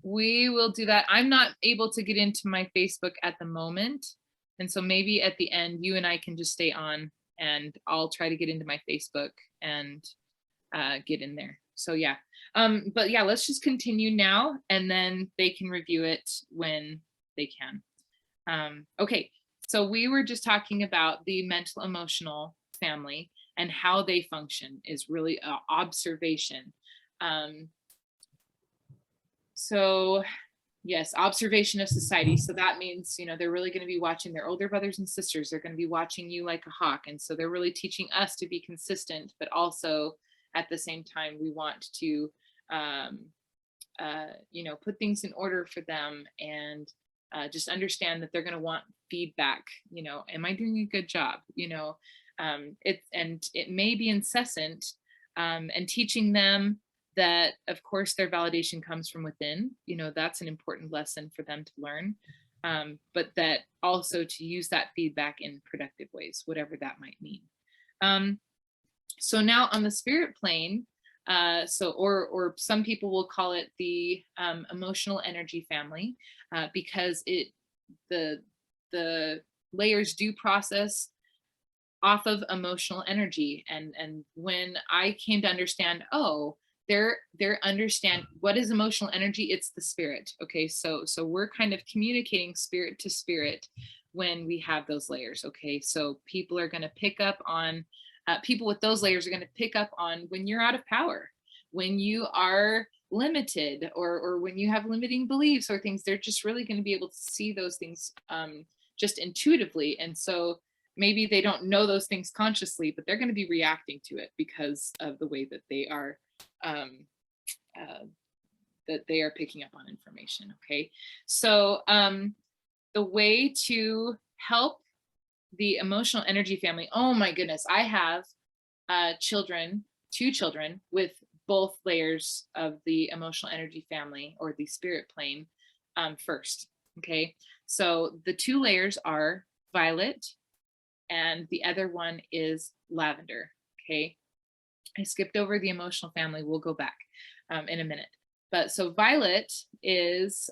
We will do that. I'm not able to get into my Facebook at the moment. And so maybe at the end, you and I can just stay on and I'll try to get into my Facebook and get in there. So yeah, but yeah, let's just continue now, and then they can review it when they can. Okay, so we were just talking about the mental emotional family and how they function is really observation. So yes, observation of society. So that means, you know, they're really going to be watching their older brothers and sisters. They're going to be watching you like a hawk. And so they're really teaching us to be consistent, but also at the same time, we want to, you know, put things in order for them, and just understand that they're going to want feedback. You know, am I doing a good job? You know, it may be incessant, and teaching them that, of course, their validation comes from within. You know, that's an important lesson for them to learn, but that also to use that feedback in productive ways, whatever that might mean. So now on the spirit plane, or some people will call it the emotional energy family, because the layers do process off of emotional energy. And when I came to understand, oh, they're understand what is emotional energy, it's the spirit. Okay, so we're kind of communicating spirit to spirit when we have those layers. Okay, so people are going to pick up on people with those layers are going to pick up on when you're out of power, when you are limited, or when you have limiting beliefs or things. They're just really going to be able to see those things just intuitively. And so maybe they don't know those things consciously, but they're going to be reacting to it because of the way that they are picking up on information. Okay, so the way to help the emotional energy family. Oh my goodness, I have two children with both layers of the emotional energy family, or the spirit plane, first. Okay, so the two layers are violet, and the other one is lavender. Okay, I skipped over the emotional family. We'll go back in a minute. But so violet is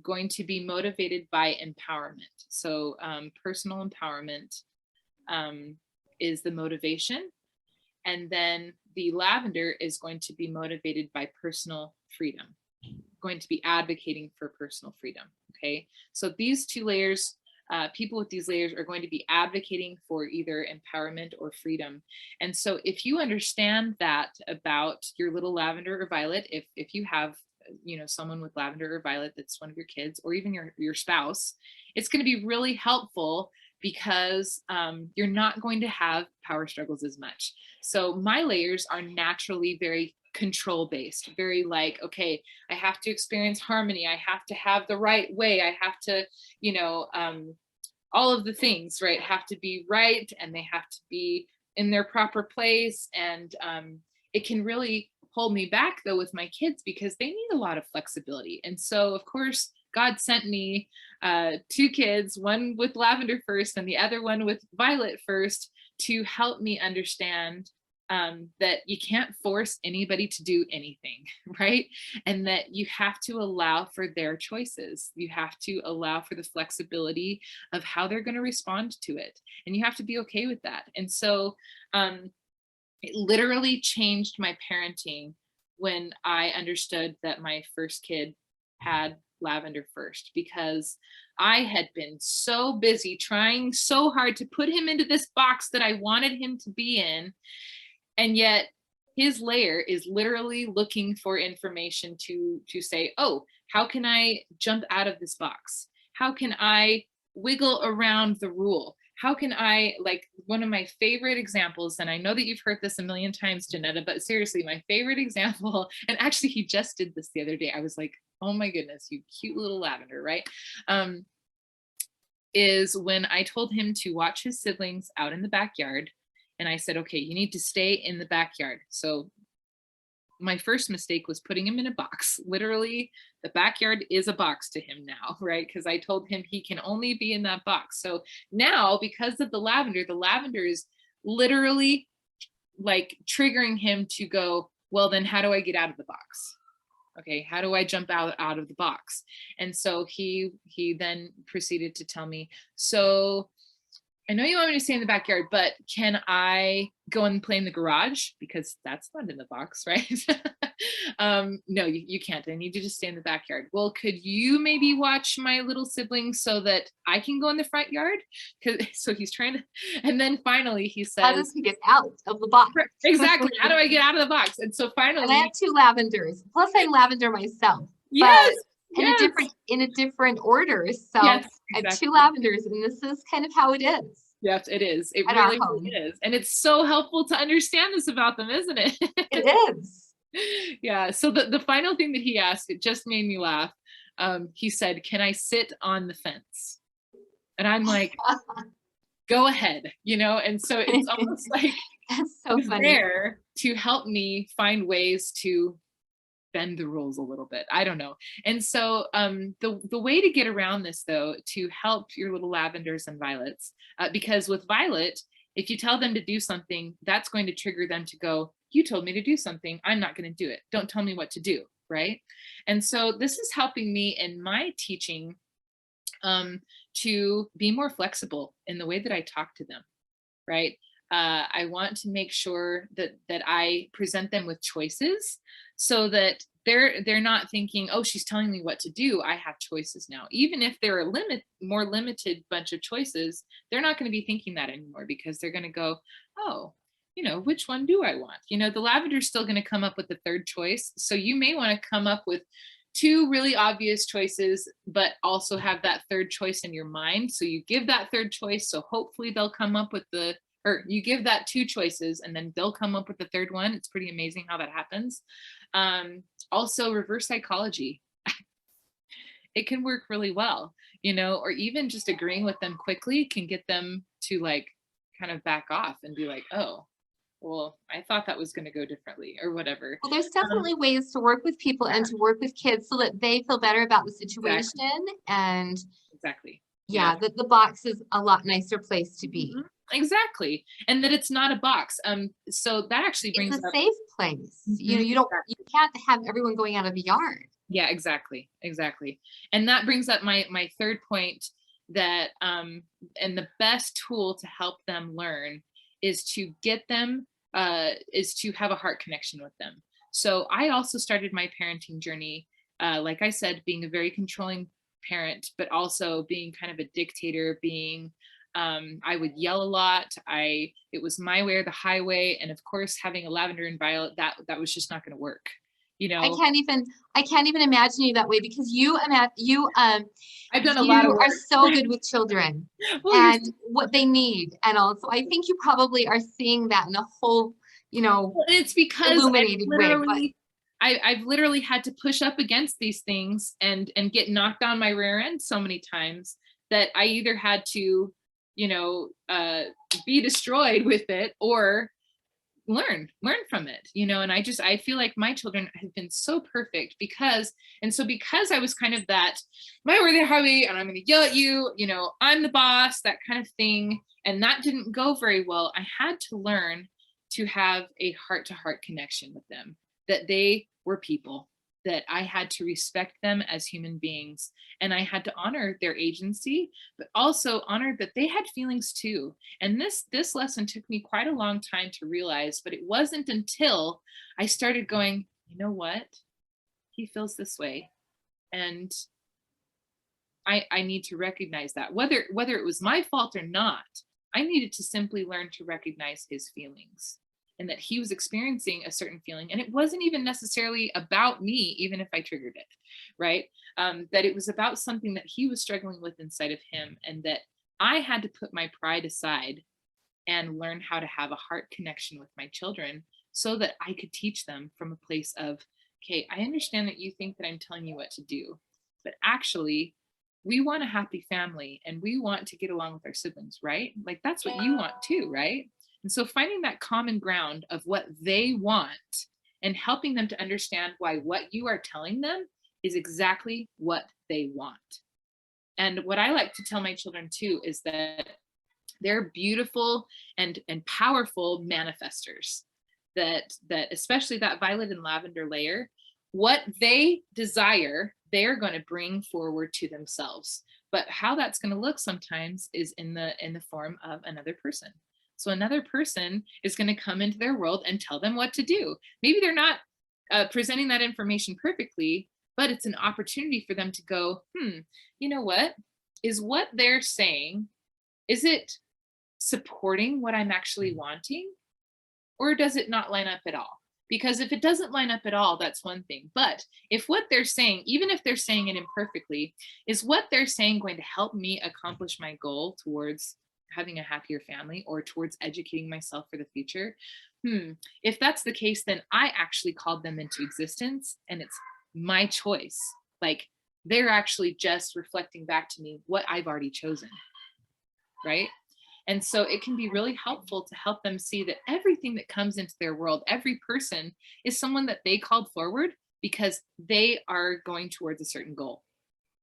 going to be motivated by empowerment. So personal empowerment is the motivation. And then the lavender is going to be motivated by personal freedom, going to be advocating for personal freedom. Okay, so these two layers, people with these layers are going to be advocating for either empowerment or freedom. And so if you understand that about your little lavender or violet, if you have, you know, someone with lavender or violet that's one of your kids, or even your spouse, it's going to be really helpful, because you're not going to have power struggles as much. So my layers are naturally very control based, very like, okay, I have to experience harmony, I have to have the right way, I have to, you know, all of the things, right, have to be right, and they have to be in their proper place. And it can really hold me back though with my kids, because they need a lot of flexibility. And so of course God sent me two kids, one with lavender first and the other one with violet first, to help me understand that you can't force anybody to do anything, right? And that you have to allow for their choices. You have to allow for the flexibility of how they're going to respond to it. And you have to be okay with that. And so it literally changed my parenting when I understood that my first kid had lavender first, because I had been so busy trying so hard to put him into this box that I wanted him to be in. And yet his layer is literally looking for information to say, oh, how can I jump out of this box? How can I wiggle around the rule? How can I, like, one of my favorite examples, and I know that you've heard this a million times, Jennetta, but seriously, my favorite example, and actually he just did this the other day. I was like, oh my goodness, you cute little lavender, right? Is when I told him to watch his siblings out in the backyard. And I said, okay, you need to stay in the backyard. So my first mistake was putting him in a box. Literally, the backyard is a box to him now, right? Because I told him he can only be in that box. So now, because of the lavender is literally like triggering him to go, well, then how do I get out of the box? Okay, how do I jump out of the box? And so he then proceeded to tell me, so I know you want me to stay in the backyard, but can I go and play in the garage? Because that's not in the box, right? No, you can't. I need you to stay in the backyard. Well, could you maybe watch my little sibling so that I can go in the front yard? So he's trying to, and then finally he How does says, he get out of the box? exactly. How do I get out of the box? And so And finally, I have 2 lavenders. Plus I'm lavender myself. yes, But in a different order. So yes, I have exactly. 2 lavenders, and this is kind of how it is. Yes, it is. It At our really, home. really is. And it's so helpful to understand this about them, isn't it? It is. Yeah. So the final thing that he asked, it just made me laugh. He said, "Can I sit on the fence?" And I'm like, go ahead, and so it's almost like That's so he's funny. there to help me find ways to bend the rules a little bit. I don't know. And so the way to get around this, though, to help your little lavenders and violets, because with Violet, if you tell them to do something, that's going to trigger them to go, you told me to do something, I'm not going to do it. Don't tell me what to do, right? And so this is helping me in my teaching to be more flexible in the way that I talk to them, right? I want to make sure that I present them with choices so that they're not thinking, oh, she's telling me what to do. I have choices now. Even if they're a more limited bunch of choices, they're not going to be thinking that anymore, because they're going to go, oh, which one do I want? The lavender's still going to come up with the third choice. So you may want to come up with 2 really obvious choices, but also have that third choice in your mind. So you give that third choice. So hopefully they'll come up with or you give that 2 choices and then they'll come up with the third one. It's pretty amazing how that happens. Also, reverse psychology. It can work really well, or even just agreeing with them quickly can get them to kind of back off and be like, oh, well, I thought that was going to go differently or whatever. Well, there's definitely ways to work with people and to work with kids so that they feel better about the situation. Exactly. And Exactly. yeah, the box is a lot nicer place to be. Exactly. And that it's not a box. So that actually brings It's a up safe place. You can't have everyone going out of the yard. Yeah, exactly. Exactly. And that brings up my third point, that and the best tool to help them learn is to get them is to have a heart connection with them. So I also started my parenting journey, like I said, being a very controlling parent, but also being kind of a dictator, being I would yell a lot. It was my way or the highway. And of course, having a lavender and violet, that was just not going to work. I can't even imagine you that way, because I've done a lot of work. are so good with children and what they need. And also, I think you probably are seeing that in a whole, it's because illuminated way. I've literally had to push up against these things and get knocked on my rear end so many times that I either had to, be destroyed with it or learn from it, and I feel like my children have been so perfect because I was kind of that, my word the highway, and I'm going to yell at you, I'm the boss, that kind of thing. And that didn't go very well. I had to learn to have a heart-to-heart connection with them, that they were people, that I had to respect them as human beings, and I had to honor their agency, but also honor that they had feelings too. And this lesson took me quite a long time to realize, but it wasn't until I started going, you know what? He feels this way. And I need to recognize that. Whether it was my fault or not, I needed to simply learn to recognize his feelings, and that he was experiencing a certain feeling. And it wasn't even necessarily about me, even if I triggered it, right? That it was about something that he was struggling with inside of him, and that I had to put my pride aside and learn how to have a heart connection with my children so that I could teach them from a place of, okay, I understand that you think that I'm telling you what to do, but actually we want a happy family and we want to get along with our siblings, right? Like that's what you want too, right? And so finding that common ground of what they want and helping them to understand why what you are telling them is exactly what they want. And what I like to tell my children too is that they're beautiful and powerful manifestors, that especially that violet and lavender layer, what they desire, they're going to bring forward to themselves. But how that's going to look sometimes is in the form of another person. So another person is going to come into their world and tell them what to do. Maybe they're not presenting that information perfectly, but it's an opportunity for them to go, you know what? Is what they're saying, is it supporting what I'm actually wanting? Or does it not line up at all? Because if it doesn't line up at all, that's one thing. But if what they're saying, even if they're saying it imperfectly, is what they're saying going to help me accomplish my goal towards having a happier family or towards educating myself for the future? If that's the case, then I actually called them into existence and it's my choice. Like they're actually just reflecting back to me what I've already chosen, right? And so it can be really helpful to help them see that everything that comes into their world, every person is someone that they called forward because they are going towards a certain goal,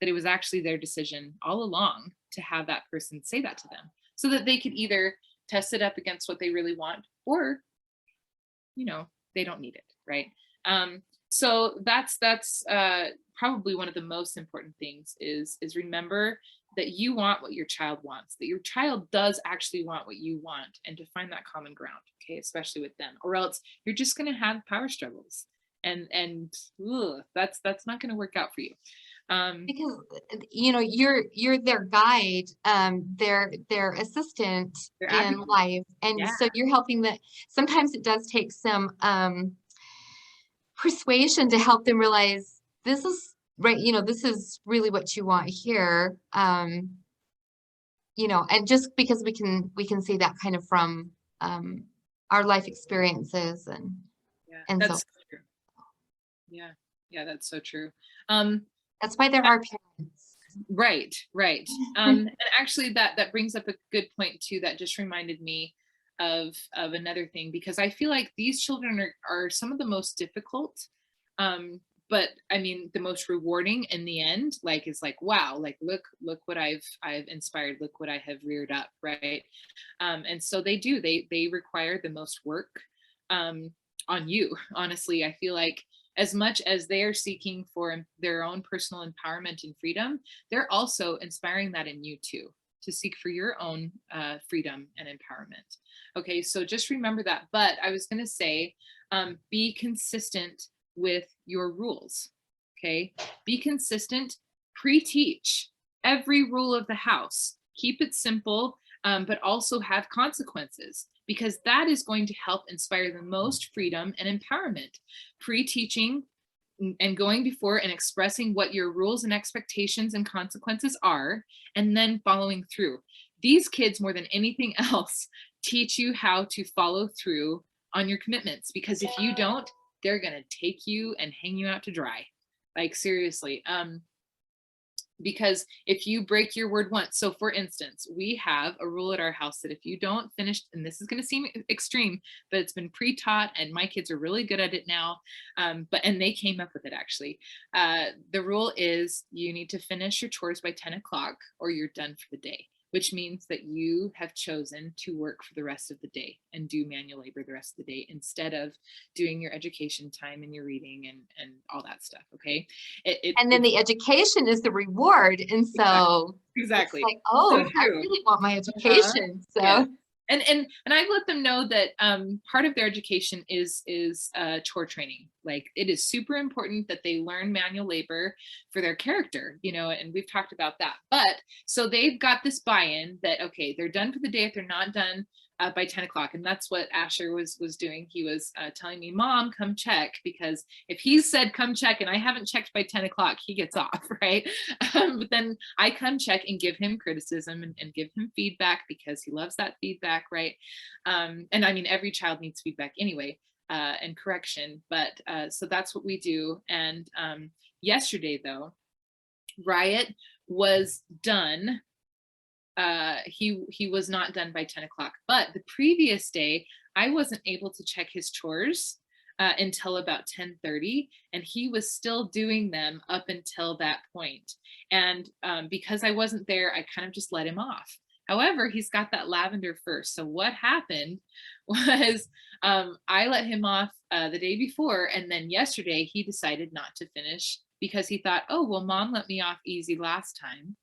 that it was actually their decision all along to have that person say that to them so that they could either test it up against what they really want or, they don't need it, right? So that's probably one of the most important things is remember that you want what your child wants, that your child does actually want what you want, and to find that common ground, okay, especially with them, or else you're just going to have power struggles, and that's not going to work out for you. Because you're their guide, their assistant in life, and so you're helping that. Sometimes it does take some persuasion to help them realize this is right, this is really what you want here. And just because we can see that kind of from our life experiences and that's so so true. Yeah, that's so true. That's why there are parents. Right. And actually that brings up a good point too, that just reminded me of another thing, because I feel like these children are some of the most difficult, but I mean the most rewarding in the end. Like it's like, wow, like look what I've inspired, look what I have reared up, right? And so they require the most work on you. Honestly, I feel like as much as they are seeking for their own personal empowerment and freedom, they're also inspiring that in you too, to seek for your own freedom and empowerment. Okay, so just remember that. But I was going to say, be consistent with your rules. Okay, be consistent, pre-teach every rule of the house. Keep it simple, but also have consequences, because that is going to help inspire the most freedom and empowerment. Pre-teaching and going before and expressing what your rules and expectations and consequences are, and then following through. These kids, more than anything else, teach you how to follow through on your commitments, because if you don't, they're going to take you and hang you out to dry. Like seriously. Because if you break your word once, so for instance, we have a rule at our house that if you don't finish, and this is going to seem extreme, but it's been pre-taught and my kids are really good at it now. And they came up with it actually. The rule is you need to finish your chores by 10 o'clock or you're done for the day, which means that you have chosen to work for the rest of the day and do manual labor the rest of the day instead of doing your education time and your reading and all that stuff. Okay. And then the education is the reward. And so exactly. It's like, oh, I really want my education. So. Yeah. And I've let them know that part of their education is chore training. Like it is super important that they learn manual labor for their character, and we've talked about that. But so they've got this buy-in that, okay, they're done for the day if they're not done by 10 o'clock. And that's what Asher was doing. He was telling me, Mom, come check, because if he said come check and I haven't checked by 10 o'clock, he gets off, right? But then I come check and give him criticism and give him feedback, because he loves that feedback, right? And I mean, every child needs feedback anyway, and correction, but so that's what we do. And yesterday though, Riot was done. He was not done by 10 o'clock, but the previous day I wasn't able to check his chores until about 10:30, and he was still doing them up until that point. And because I wasn't there, I kind of just let him off. However, he's got that lavender first. So what happened was I let him off the day before, and then yesterday he decided not to finish because he thought, oh, well, mom let me off easy last time,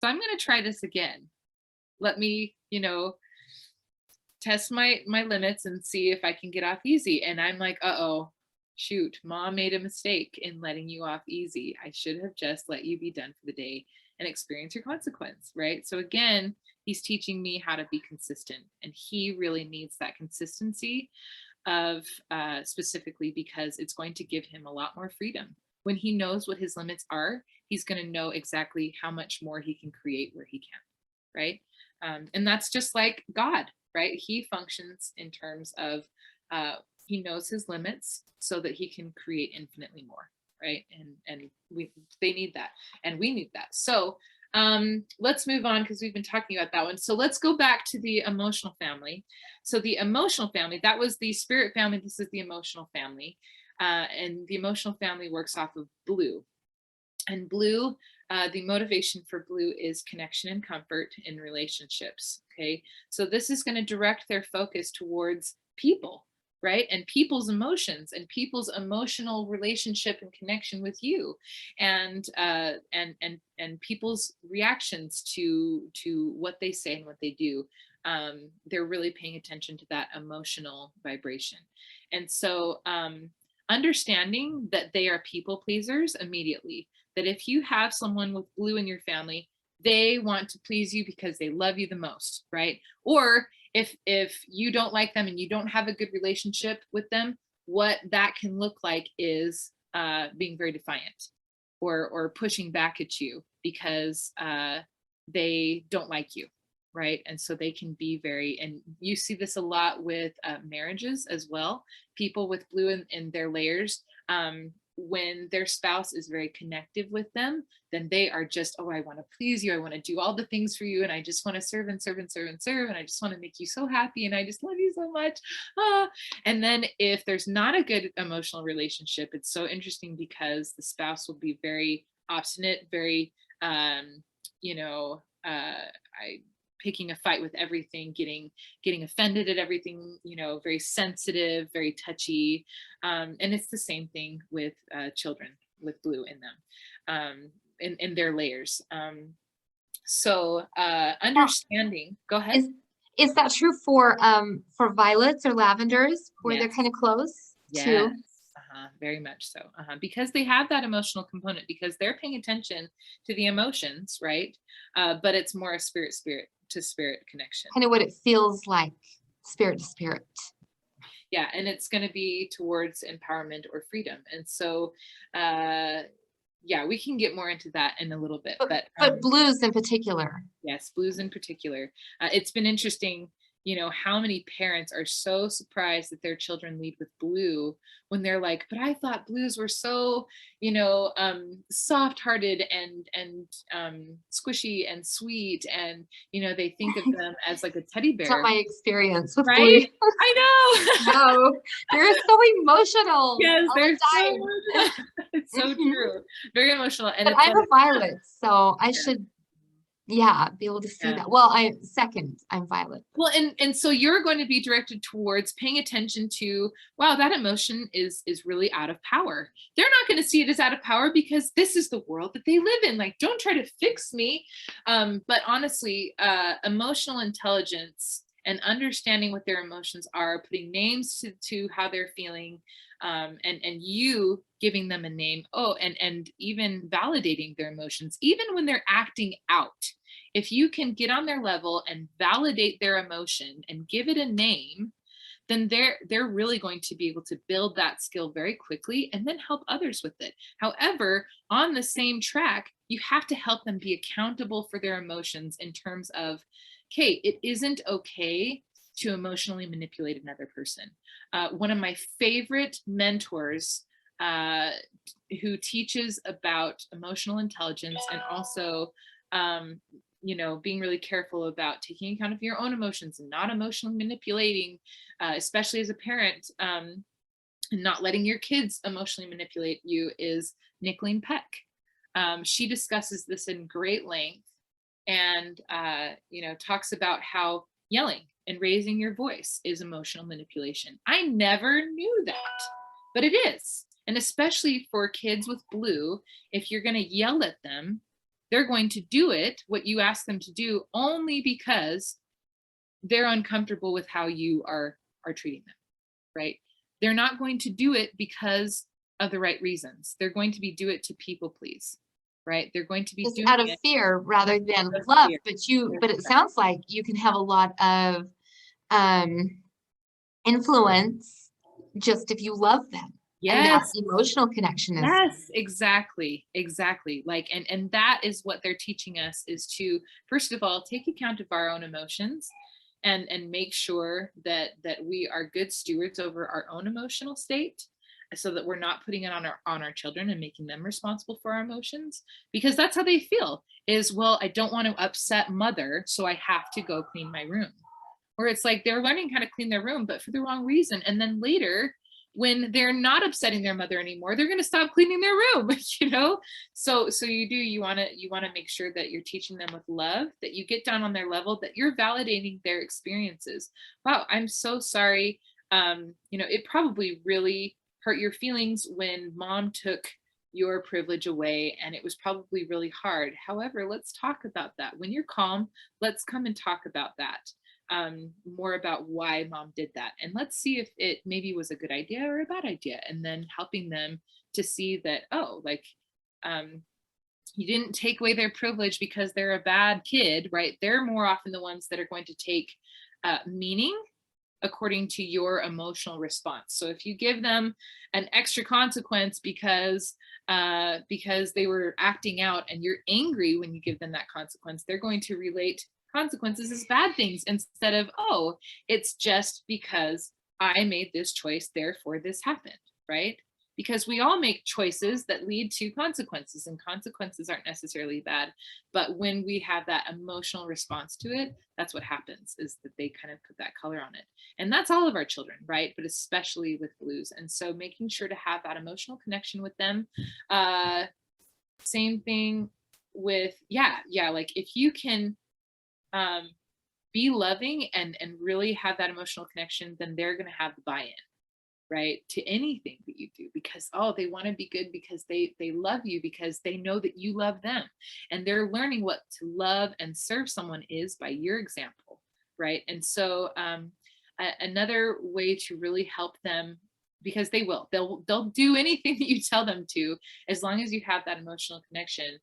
so I'm going to try this again. Let me, test my limits and see if I can get off easy. And I'm like, uh-oh, shoot, mom made a mistake in letting you off easy. I should have just let you be done for the day and experience your consequence, right? So again, he's teaching me how to be consistent, and he really needs that consistency of specifically because it's going to give him a lot more freedom. When he knows what his limits are, he's going to know exactly how much more he can create where he can, right? And that's just like God, right? He functions in terms of he knows his limits so that he can create infinitely more, right? And they need that, and we need that. So let's move on, because we've been talking about that one. So let's go back to the emotional family. So the emotional family, that was the spirit family. This is the emotional family. And the emotional family works off of blue. And blue, the motivation for blue is connection and comfort in relationships. Okay, so this is going to direct their focus towards people, right? And people's emotions and people's emotional relationship and connection with you, and people's reactions to what they say and what they do. They're really paying attention to that emotional vibration. And so understanding that they are people pleasers immediately, that if you have someone with blue in your family, they want to please you because they love you the most, right? Or if you don't like them and you don't have a good relationship with them, what that can look like is being very defiant or pushing back at you because they don't like you, right? And so they can be very, and you see this a lot with marriages as well. People with blue in their layers, when their spouse is very connective with them, then they are just, oh, I want to please you. I want to do all the things for you. And I just want to serve and serve and serve and serve. And I just want to make you so happy. And I just love you so much. And then if there's not a good emotional relationship, it's so interesting because the spouse will be very obstinate, very, picking a fight with everything, getting offended at everything, very sensitive, very touchy. And it's the same thing with children with blue in them, in their layers. So understanding, go ahead. Is that true for violets or lavenders, where they're kind of close too? Very much so. Because they have that emotional component, because they're paying attention to the emotions, right? But it's more a spirit to spirit connection. Kind of what it feels like, spirit to spirit. Yeah, and it's going to be towards empowerment or freedom. And so, we can get more into that in a little bit. But blues in particular. Yes, blues in particular. It's been interesting, how many parents are so surprised that their children lead with blue when they're like, but I thought blues were so, soft-hearted and squishy and sweet. And, they think of them as like a teddy bear. It's not my experience with right? blue. I know. No, they're so emotional. Yes, they're so it's so true. Very emotional. And but I'm a violet, so I should be able to see that. Well, I'm violet. Well, and so you're going to be directed towards paying attention to, wow, that emotion is really out of power. They're not going to see it as out of power because this is the world that they live in. Like, don't try to fix me. But honestly, emotional intelligence and understanding what their emotions are, putting names to how they're feeling, and you giving them a name, and even validating their emotions, even when they're acting out. If you can get on their level and validate their emotion and give it a name, then they're really going to be able to build that skill very quickly and then help others with it. However, on the same track, you have to help them be accountable for their emotions in terms of, okay, it isn't okay to emotionally manipulate another person. One of my favorite mentors who teaches about emotional intelligence and also being really careful about taking account of your own emotions and not emotionally manipulating, especially as a parent, and not letting your kids emotionally manipulate you, is Nicolene Peck. She discusses this in great length and, talks about how yelling and raising your voice is emotional manipulation. I never knew that, but it is. And especially for kids with blue, if you're going to yell at them, they're going to do it, what you ask them to do, only because they're uncomfortable with how you are treating them, right? They're not going to do it because of the right reasons. They're going to do it to people please, right? They're going to be Just doing out of it fear rather than out of love. fear. But it sounds like you can have a lot of influence just if you love them. And that Yes. emotional connection is Yes, exactly. Like, and that is what they're teaching us, is to, first of all, take account of our own emotions and make sure that we are good stewards over our own emotional state, so that we're not putting it on our children and making them responsible for our emotions, because that's how they feel, is, well, I don't want to upset mother, so I have to go clean my room. Or it's like they're learning how to clean their room, but for the wrong reason. And then later, when they're not upsetting their mother anymore, they're going to stop cleaning their room, you know? So you want to make sure that you're teaching them with love, that you get down on their level, that you're validating their experiences. Wow, I'm so sorry. It probably really hurt your feelings when mom took your privilege away, and it was probably really hard. However, let's talk about that. When you're calm, let's come and talk about that. More about why mom did that, and let's see if it maybe was a good idea or a bad idea, and then helping them to see that, oh, like, you didn't take away their privilege because they're a bad kid, right? They're more often the ones that are going to take meaning according to your emotional response. So if you give them an extra consequence because they were acting out, and you're angry when you give them that consequence, they're going to relate consequences as bad things, instead of, oh, it's just because I made this choice, therefore this happened, right? Because we all make choices that lead to consequences, and consequences aren't necessarily bad, but when we have that emotional response to it, that's what happens, is that they kind of put that color on it. And that's all of our children, right? But especially with blues. And so making sure to have that emotional connection with them. Same thing with, like, if you can be loving and really have that emotional connection, then they're going to have the buy-in, right, to anything that you do, because, oh, they want to be good because they love you, because they know that you love them, and they're learning what to love and serve someone is by your example, right? And so another way to really help them, because they'll do anything that you tell them to, as long as you have that emotional connection.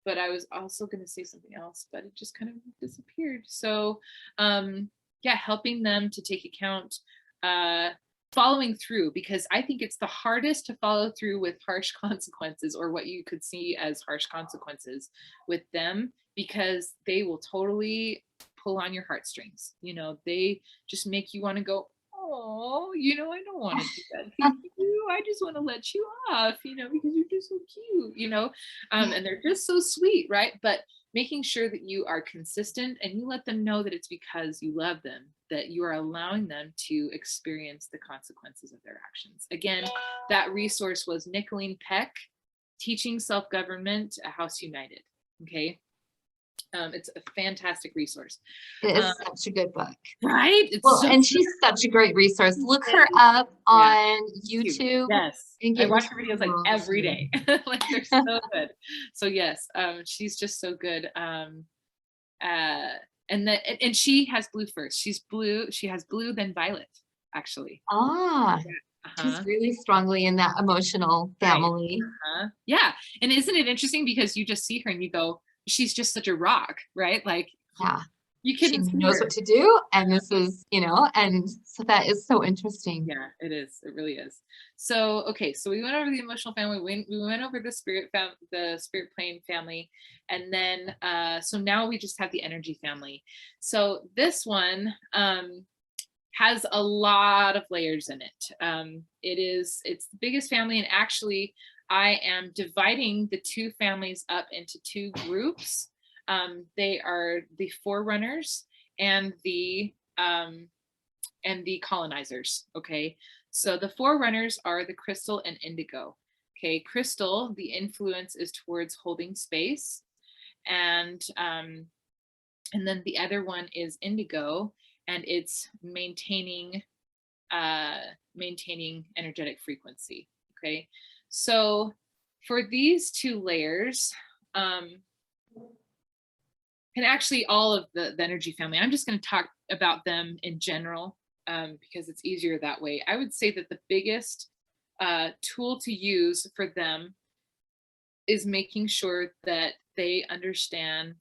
But I was also going to say something else, but it just kind of disappeared. So helping them to take account, following through, because I think it's the hardest to follow through with harsh consequences, or what you could see as harsh consequences with them, because they will totally pull on your heartstrings. They just make you want to go, oh, I don't want to do that to you. I just want to let you off, because you're just so cute, and they're just so sweet, right? But making sure that you are consistent, and you let them know that it's because you love them, that you are allowing them to experience the consequences of their actions. Again, that resource was Nicolene Peck, Teaching Self-Government, A House United. Okay. It's a fantastic resource. It is such a good book. Right? And she's such a great resource. Look her up on YouTube. Yes. And I watch her videos like every day. Like, they're so good. So yes, she's just so good. And she has blue first. She's blue. She has blue, then violet, actually. She's really strongly in that emotional family. Right. Yeah. And isn't it interesting, because you just see her and you go, she's just such a rock, right? Like, you couldn't she knows what to do, and this is, and so that is so interesting. Yeah, it is. It really is. So, okay, so we went over the emotional family. We went over the spirit plane family, and then so now we just have the energy family. So this one has a lot of layers in it. It's the biggest family, and actually I am dividing the two families up into two groups. They are the forerunners and the colonizers. Okay, so the forerunners are the crystal and indigo. Okay, crystal, the influence is towards holding space, and then the other one is indigo, and it's maintaining maintaining energetic frequency. Okay, so for these two layers, and actually all of the energy family, I'm just going to talk about them in general because it's easier that way. I would say that the biggest tool to use for them is making sure that they understand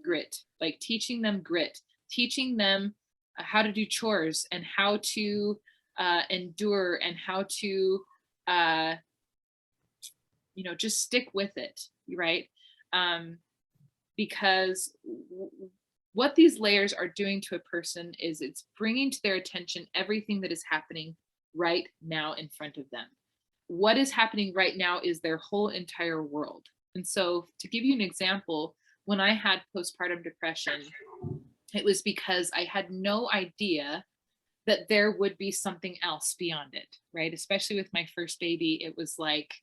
grit, like teaching them grit, teaching them how to do chores and how to endure and how to, just stick with it, right? Because what these layers are doing to a person is it's bringing to their attention everything that is happening right now in front of them. What is happening right now is their whole entire world. And so to give you an example, when I had postpartum depression, it was because I had no idea that there would be something else beyond it, right? Especially with my first baby, it was like,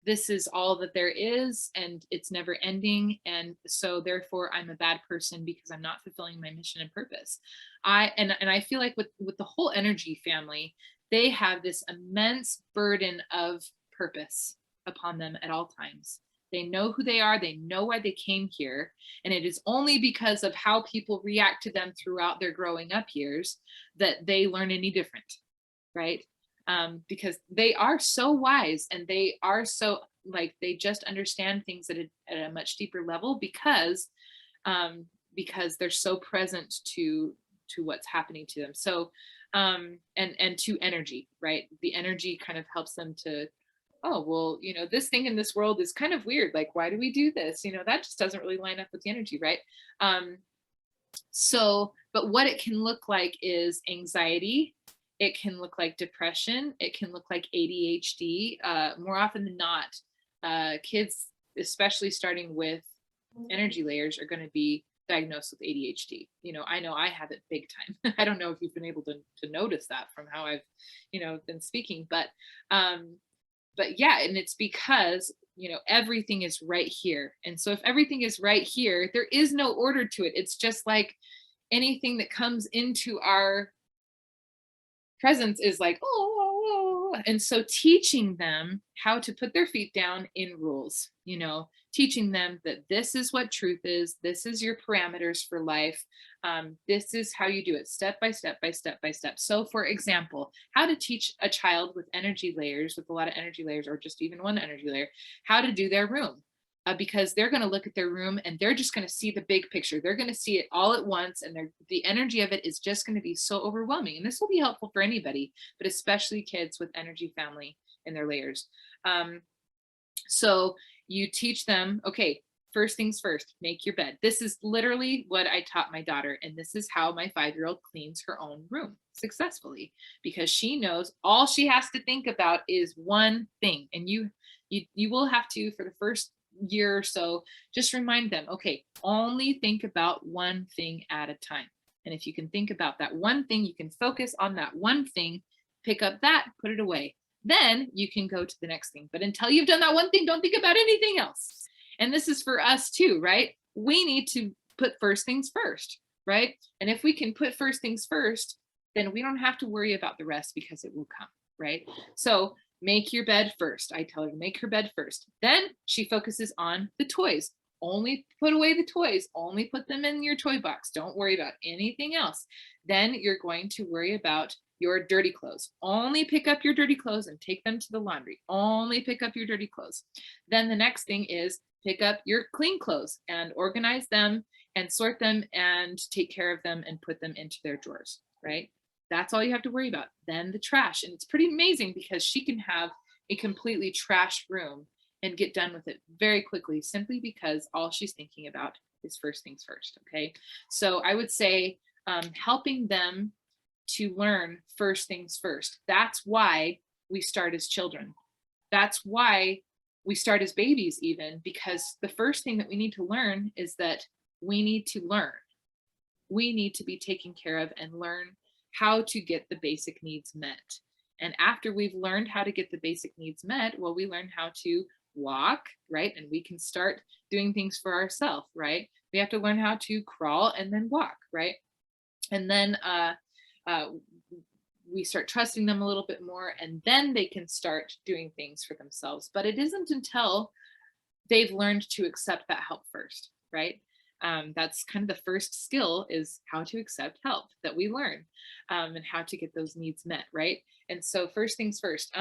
this is all that there is and it's never ending. And so therefore I'm a bad person because I'm not fulfilling my mission and purpose. I feel like with the whole energy family, they have this immense burden of purpose upon them at all times. They know who they are. They know why they came here. And it is only because of how people react to them throughout their growing up years that they learn any different, right? Because they are so wise and they are so they just understand things at a much deeper level because they're so present to what's happening to them. So and to energy, right? The energy kind of helps them to, oh, well, this thing in this world is kind of weird. Like, why do we do this? That just doesn't really line up with the energy, right? But what it can look like is anxiety. It can look like depression. It can look like ADHD. More often than not, kids, especially starting with energy layers, are going to be diagnosed with ADHD. I know I have it big time. I don't know if you've been able to notice that from how I've, been speaking, but yeah, and it's because, everything is right here. And so if everything is right here, there is no order to it. It's just like anything that comes into our presence is like, oh. And so teaching them how to put their feet down in rules, teaching them that this is what truth is. This is your parameters for life. This is how you do it, step by step by step by step. So for example, how to teach a child with energy layers, with a lot of energy layers, or just even one energy layer, how to do their room. Because they're going to look at their room and they're just going to see the big picture. They're going to see it all at once. And the energy of it is just going to be so overwhelming. And this will be helpful for anybody, but especially kids with energy family in their layers. So you teach them, okay, first things first, make your bed. This is literally what I taught my daughter. And this is how my 5-year-old cleans her own room successfully, because she knows all she has to think about is one thing. And you will have to, for the first year or so, just remind them, okay, only think about one thing at a time. And if you can think about that one thing, you can focus on that one thing, pick up that, put it away. Then you can go to the next thing. But until you've done that one thing, don't think about anything else. And this is for us too, right? We need to put first things first, right? And if we can put first things first, then we don't have to worry about the rest because it will come, right? So make your bed first. I tell her to make her bed first. Then she focuses on the toys. Only put away the toys. Only put them in your toy box. Don't worry about anything else. Then you're going to worry about your dirty clothes. Only pick up your dirty clothes and take them to the laundry. Only pick up your dirty clothes. Then the next thing is pick up your clean clothes and organize them and sort them and take care of them and put them into their drawers, right? That's all you have to worry about. Then the trash. And it's pretty amazing because she can have a completely trashed room and get done with it very quickly, simply because all she's thinking about is first things first. Okay. So I would say helping them to learn first things first. That's why we start as children. That's why we start as babies, even, because the first thing that we need to learn is that we need to learn. We need to be taken care of and learn how to get the basic needs met. And after we've learned how to get the basic needs met, well, we learn how to walk, right? And we can start doing things for ourselves, right? We have to learn how to crawl and then walk, right? And then we start trusting them a little bit more, and then they can start doing things for themselves. But it isn't until they've learned to accept that help first, right? That's kind of the first skill, is how to accept help that we learn, and how to get those needs met, right? And so first things first,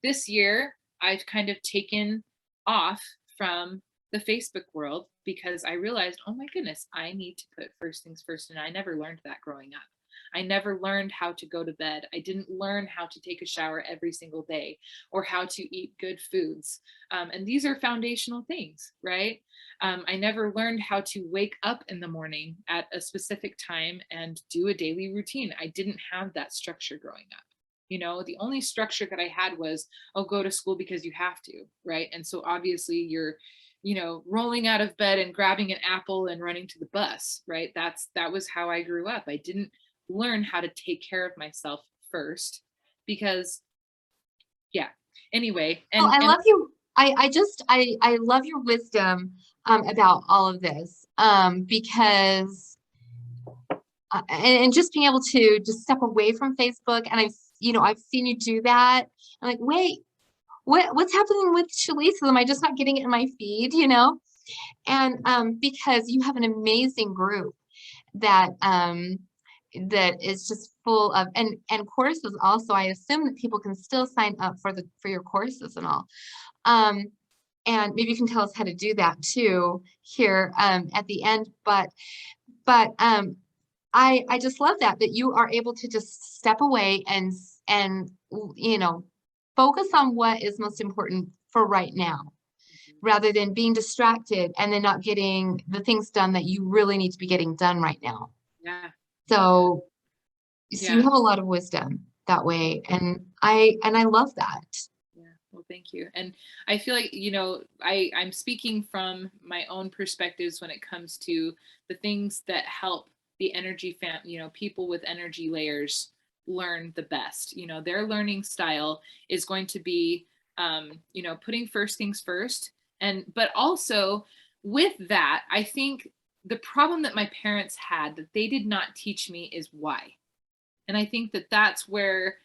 this year I've kind of taken off from the Facebook world because I realized, oh my goodness, I need to put first things first. And I never learned that growing up. I never learned how to go to bed. I didn't learn how to take a shower every single day, or how to eat good foods. And these are foundational things, right? I never learned how to wake up in the morning at a specific time and do a daily routine. I didn't have that structure growing up. You know, the only structure that I had was, oh, go to school because you have to, right? And so obviously you're, you know, rolling out of bed and grabbing an apple and running to the bus, right? That was how I grew up. I didn't learn how to take care of myself first, because yeah, anyway. Well, I love you. I love your wisdom about all of this, because and just being able to just step away from Facebook. And I've seen you do that. I'm like, wait, what's happening with Chalise? Am I just not getting it in my feed, And because you have an amazing group that that is just full of, and courses also. I assume that people can still sign up for your courses and all. And maybe you can tell us how to do that too here at the end. But I just love that you are able to just step away and focus on what is most important for right now, rather than being distracted and then not getting the things done that you really need to be getting done right now. Yeah. So Yeah. you have a lot of wisdom that way, and I love that. Yeah. Well, thank you. And I feel like, I'm speaking from my own perspectives when it comes to the things that help the energy people with energy layers learn the best. Their learning style is going to be, putting first things first. But also with that, I think the problem that my parents had that they did not teach me is why. And I think that that's where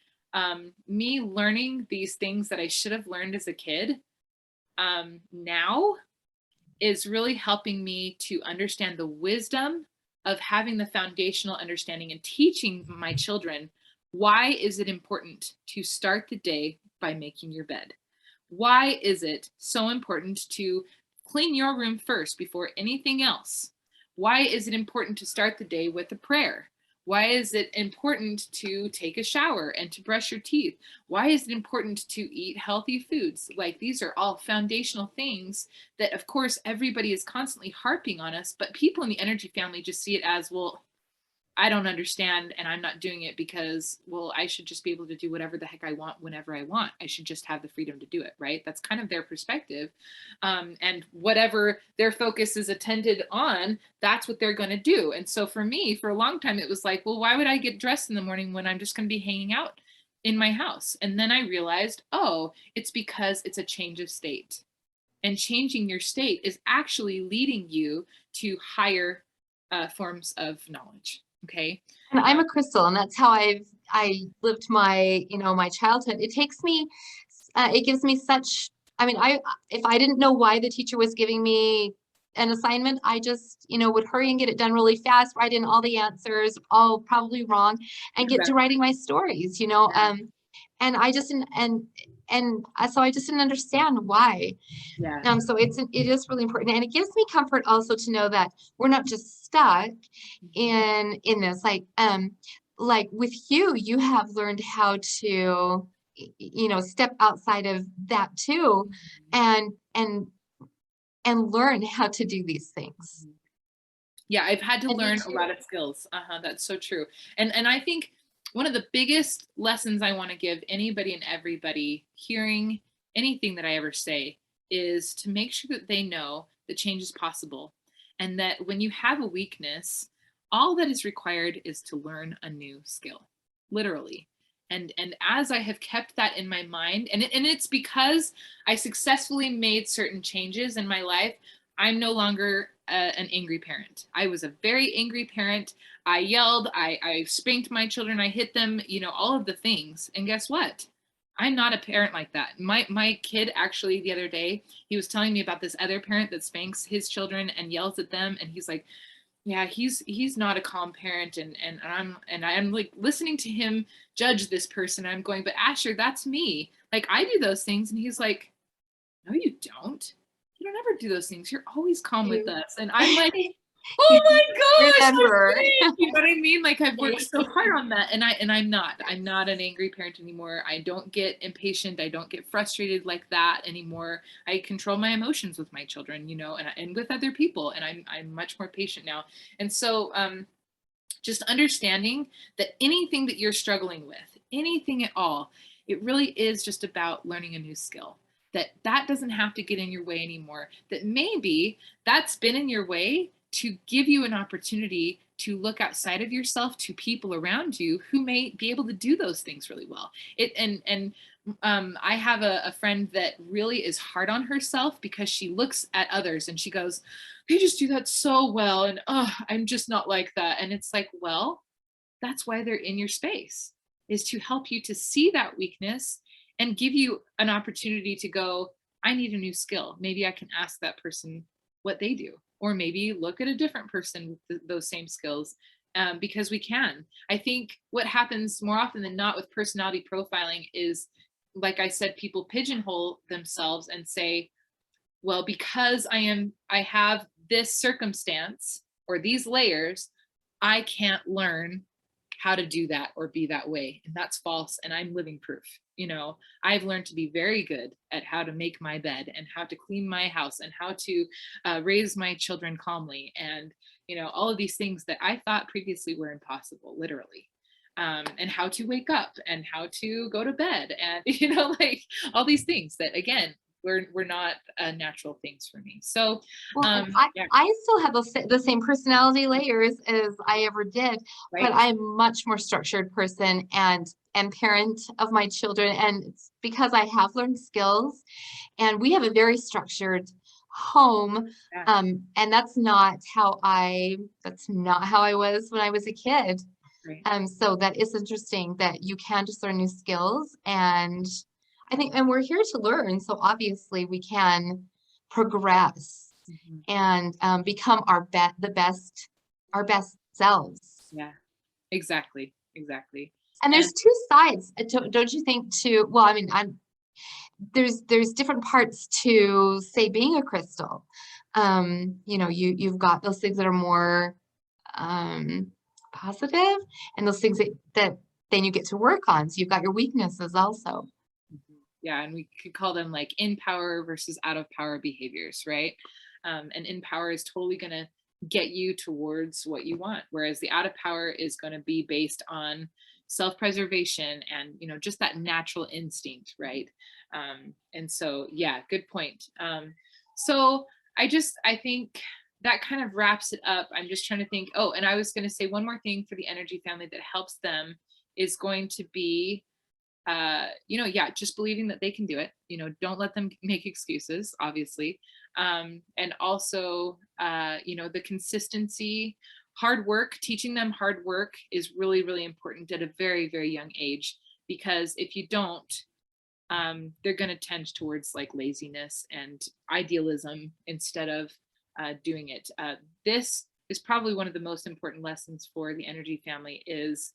me learning these things that I should have learned as a kid now is really helping me to understand the wisdom of having the foundational understanding and teaching my children, why is it important to start the day by making your bed? Why is it so important to clean your room first before anything else? Why is it important to start the day with a prayer? Why is it important to take a shower and to brush your teeth? Why is it important to eat healthy foods? Like, these are all foundational things that, of course, everybody is constantly harping on us, but people in the energy family just see it as, well, I don't understand and I'm not doing it because, well, I should just be able to do whatever the heck I want whenever I want. I should just have the freedom to do it, right? That's kind of their perspective. And whatever their focus is attended on, that's what they're going to do. And so for me, for a long time, it was like, well, why would I get dressed in the morning when I'm just going to be hanging out in my house? And then I realized, oh, it's because it's a change of state. And changing your state is actually leading you to higher forms of knowledge. Okay. And I'm a crystal, and that's how I lived my, my childhood. It takes me, it gives me such, if I didn't know why the teacher was giving me an assignment, I just, would hurry and get it done really fast, write in all the answers, all probably wrong, and get to writing my stories, and I just, so I just didn't understand why. Yeah. So it is really important, and it gives me comfort also to know that we're not just stuck in this. Like with you have learned how to, step outside of that too, and learn how to do these things. Yeah, I've had to learn a lot of skills. That's so true. And I think one of the biggest lessons I want to give anybody and everybody hearing anything that I ever say is to make sure that they know that change is possible, and that when you have a weakness, all that is required is to learn a new skill, literally. And as I have kept that in my mind, and it's because I successfully made certain changes in my life, I'm no longer an angry parent. I was a very angry parent. I yelled, I spanked my children, I hit them, you know, all of the things. And guess what? I'm not a parent like that. My kid actually the other day, he was telling me about this other parent that spanks his children and yells at them. And he's like, yeah, he's not a calm parent. And I'm like listening to him judge this person. I'm going, but Asher, that's me. Like I do those things. And he's like, no, you don't. You don't ever do those things. You're always calm with us. And I'm like, oh my gosh, Remember. you know what I mean? Like I've worked so hard on that. And I'm not an angry parent anymore. I don't get impatient. I don't get frustrated like that anymore. I control my emotions with my children, you know, and with other people. And I'm much more patient now. And so just understanding that anything that you're struggling with, anything at all, it really is just about learning a new skill. That doesn't have to get in your way anymore. That maybe that's been in your way to give you an opportunity to look outside of yourself to people around you who may be able to do those things really well. I have a friend that really is hard on herself because she looks at others and she goes, they just do that so well. And oh, I'm just not like that. And it's like, well, that's why they're in your space, is to help you to see that weakness and give you an opportunity to go, I need a new skill. Maybe I can ask that person what they do, or maybe look at a different person with those same skills, because we can. I think what happens more often than not with personality profiling is, like I said, people pigeonhole themselves and say, well, because I have this circumstance or these layers, I can't learn how to do that or be that way. And that's false. And I'm living proof. You know, I've learned to be very good at how to make my bed and how to clean my house and how to raise my children calmly. And, you know, all of these things that I thought previously were impossible, literally. And how to wake up and how to go to bed and, you know, like all these things that, again, were not natural things for me. So Well, yeah. I still have the same personality layers as I ever did, Right. but I'm a much more structured person and parent of my children. And it's because I have learned skills and we have a very structured home. Yeah. And that's not how I was when I was a kid. Right. So that is interesting that you can just learn new skills, and I think, and we're here to learn. So obviously we can progress Mhm. and become our best selves. Yeah, exactly. And And there's two sides, don't you think? To well, I mean, there's different parts to, say, being a crystal. You know, you've got those things that are more positive, and those things that then you get to work on. So you've got your weaknesses also. yeah, and we could call them like in power versus out of power behaviors, right? And in power is totally going to get you towards what you want, whereas the out of power is going to be based on self-preservation and, you know, just that natural instinct, right? And so, yeah, good point. So I think that kind of wraps it up. I'm just trying to think. Oh, and I was going to say one more thing for the energy family that helps them is going to be, you know, yeah, just believing that they can do it. You know, don't let them make excuses, obviously. And also, you know, the consistency, hard work, teaching them hard work is really, really important at a very, very young age, because if you don't, they're going to tend towards like laziness and idealism instead of doing it. This is probably one of the most important lessons for the energy family is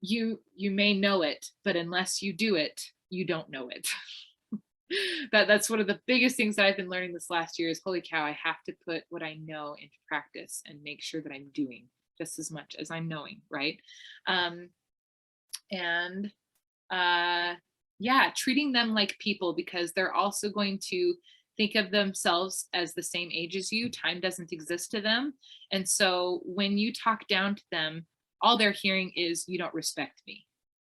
you may know it, but unless you do it, you don't know it. That's one of the biggest things that I've been learning this last year is, holy cow, I have to put what I know into practice and make sure that I'm doing just as much as I'm knowing, right? And yeah, treating them like people, because they're also going to think of themselves as the same age as you. Time doesn't exist to them. And so when you talk down to them, all they're hearing is, you don't respect me,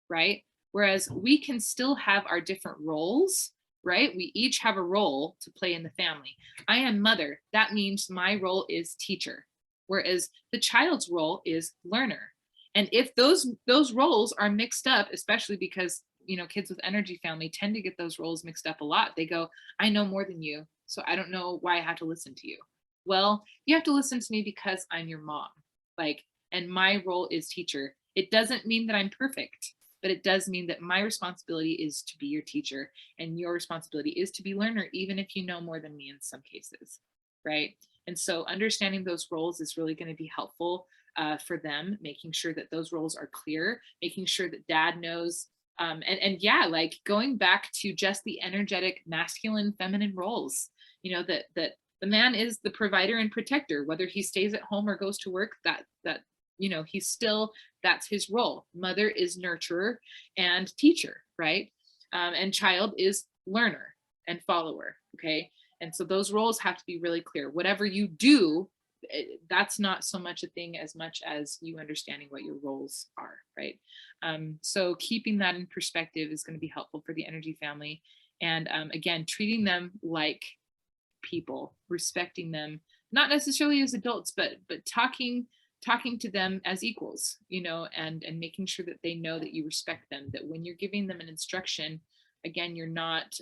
right? Whereas we can still have our different roles, right? We each have a role to play in the family. I am mother. That means my role is teacher, whereas the child's role is learner. And if those roles are mixed up, especially because, you know, kids with energy family tend to get those roles mixed up a lot. They go, I know more than you, so I don't know why I have to listen to you, Well, you have to listen to me because I'm your mom. Like, and my role is teacher. It doesn't mean that I'm perfect, but it does mean that my responsibility is to be your teacher and your responsibility is to be learner, even if you know more than me in some cases, right? And so understanding those roles is really going to be helpful for them, making sure that those roles are clear, making sure that dad knows. And yeah, like going back to just the energetic masculine, feminine roles, you know, that the man is the provider and protector, whether he stays at home or goes to work, that you know, he's still, that's his role. Mother is nurturer and teacher, right? And child is learner and follower, okay? And so those roles have to be really clear. Whatever you do, that's not so much a thing as much as you understanding what your roles are, right? So keeping that in perspective is going to be helpful for the energy family. And again, treating them like people, respecting them, not necessarily as adults, but talking to them as equals, you know, and making sure that they know that you respect them, that when you're giving them an instruction, again, you're not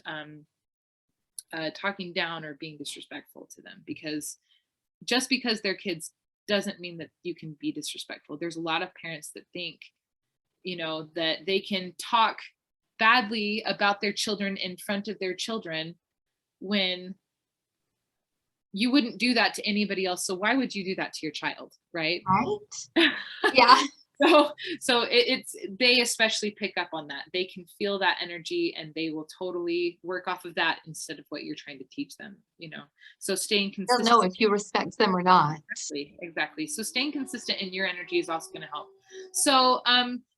talking down or being disrespectful to them, because just because they're kids doesn't mean that you can be disrespectful. There's a lot of parents that think, you know, that they can talk badly about their children in front of their children when you wouldn't do that to anybody else. So why would you do that to your child, right? Right. Yeah. So it's they especially pick up on that. They can feel that energy and they will totally work off of that instead of what you're trying to teach them, you know. So staying They'll consistent. know if you respect them or not. Exactly. So staying consistent in your energy is also going to help. So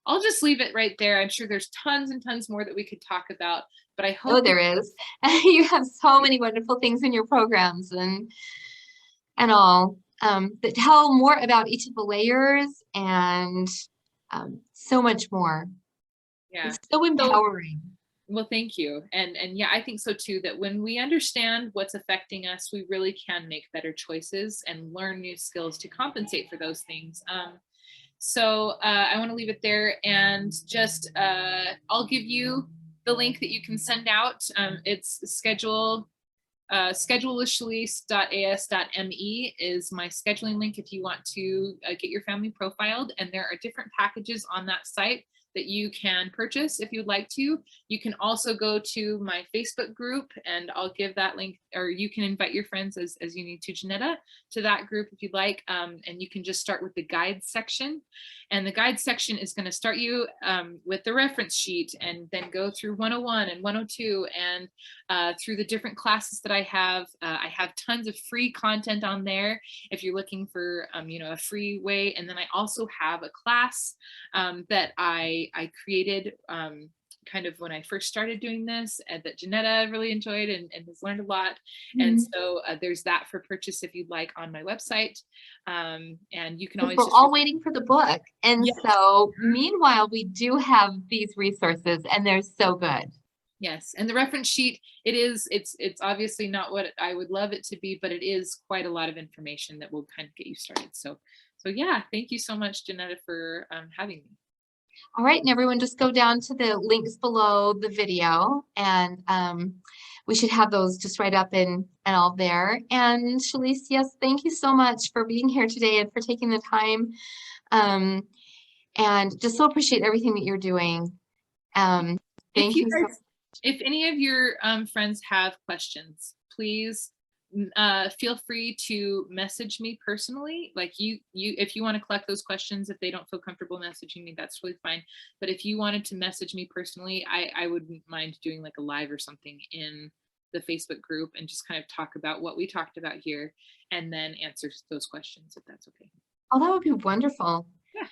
I'll just leave it right there. I'm sure there's tons and tons more that we could talk about, but I hope there is. You have so many wonderful things in your programs and all that tell more about each of the layers and so much more. Yeah. It's so empowering. Well, thank you. And yeah, I think so too, that when we understand what's affecting us, we really can make better choices and learn new skills to compensate for those things. So I want to leave it there and just I'll give you the link that you can send out. It's schedulewithchalise.as.me is my scheduling link if you want to get your family profiled. And there are different packages on that site that you can purchase if you'd like to. You can also go to my Facebook group and I'll give that link, or you can invite your friends as you need to, Jennetta, to that group if you'd like. And you can just start with the guide section. And the guide section is going to start you with the reference sheet and then go through 101 and 102 and through the different classes that I have. I have tons of free content on there if you're looking for you know, a free way. And then I also have a class that I created kind of when I first started doing this, and that Jennetta really enjoyed and has learned a lot. And so there's that for purchase if you'd like on my website. And you can always we're all waiting for the book. And so meanwhile, we do have these resources and they're so good. Yes. And the reference sheet, it's obviously not what I would love it to be, but it is quite a lot of information that will kind of get you started. So yeah, thank you so much, Jennetta, for having me. All right, and everyone just go down to the links below the video and we should have those just right up and all there. And Chalise, yes, thank you so much for being here today and for taking the time. And just so appreciate everything that you're doing. Thank you. If any of your friends have questions, please feel free to message me personally. Like if you want to collect those questions, if they don't feel comfortable messaging me, that's really fine. But if you wanted to message me personally, I wouldn't mind doing like a live or something in the Facebook group and just kind of talk about what we talked about here and then answer those questions if that's okay. Oh, that would be wonderful. Yeah.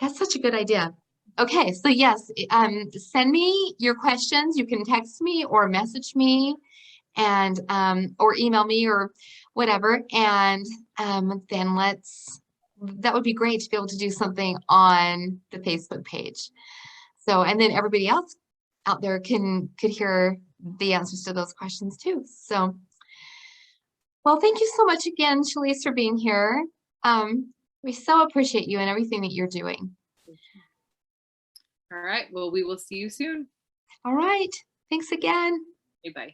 That's such a good idea. Okay, so yes, send me your questions. You can text me or message me and or email me or whatever, and then that would be great to be able to do something on the Facebook page. So, and then everybody else out there could hear the answers to those questions too. So, well, thank you so much again, Chalise, for being here. We so appreciate you and everything that you're doing. All right, well, we will see you soon. All right, thanks again. Okay, bye.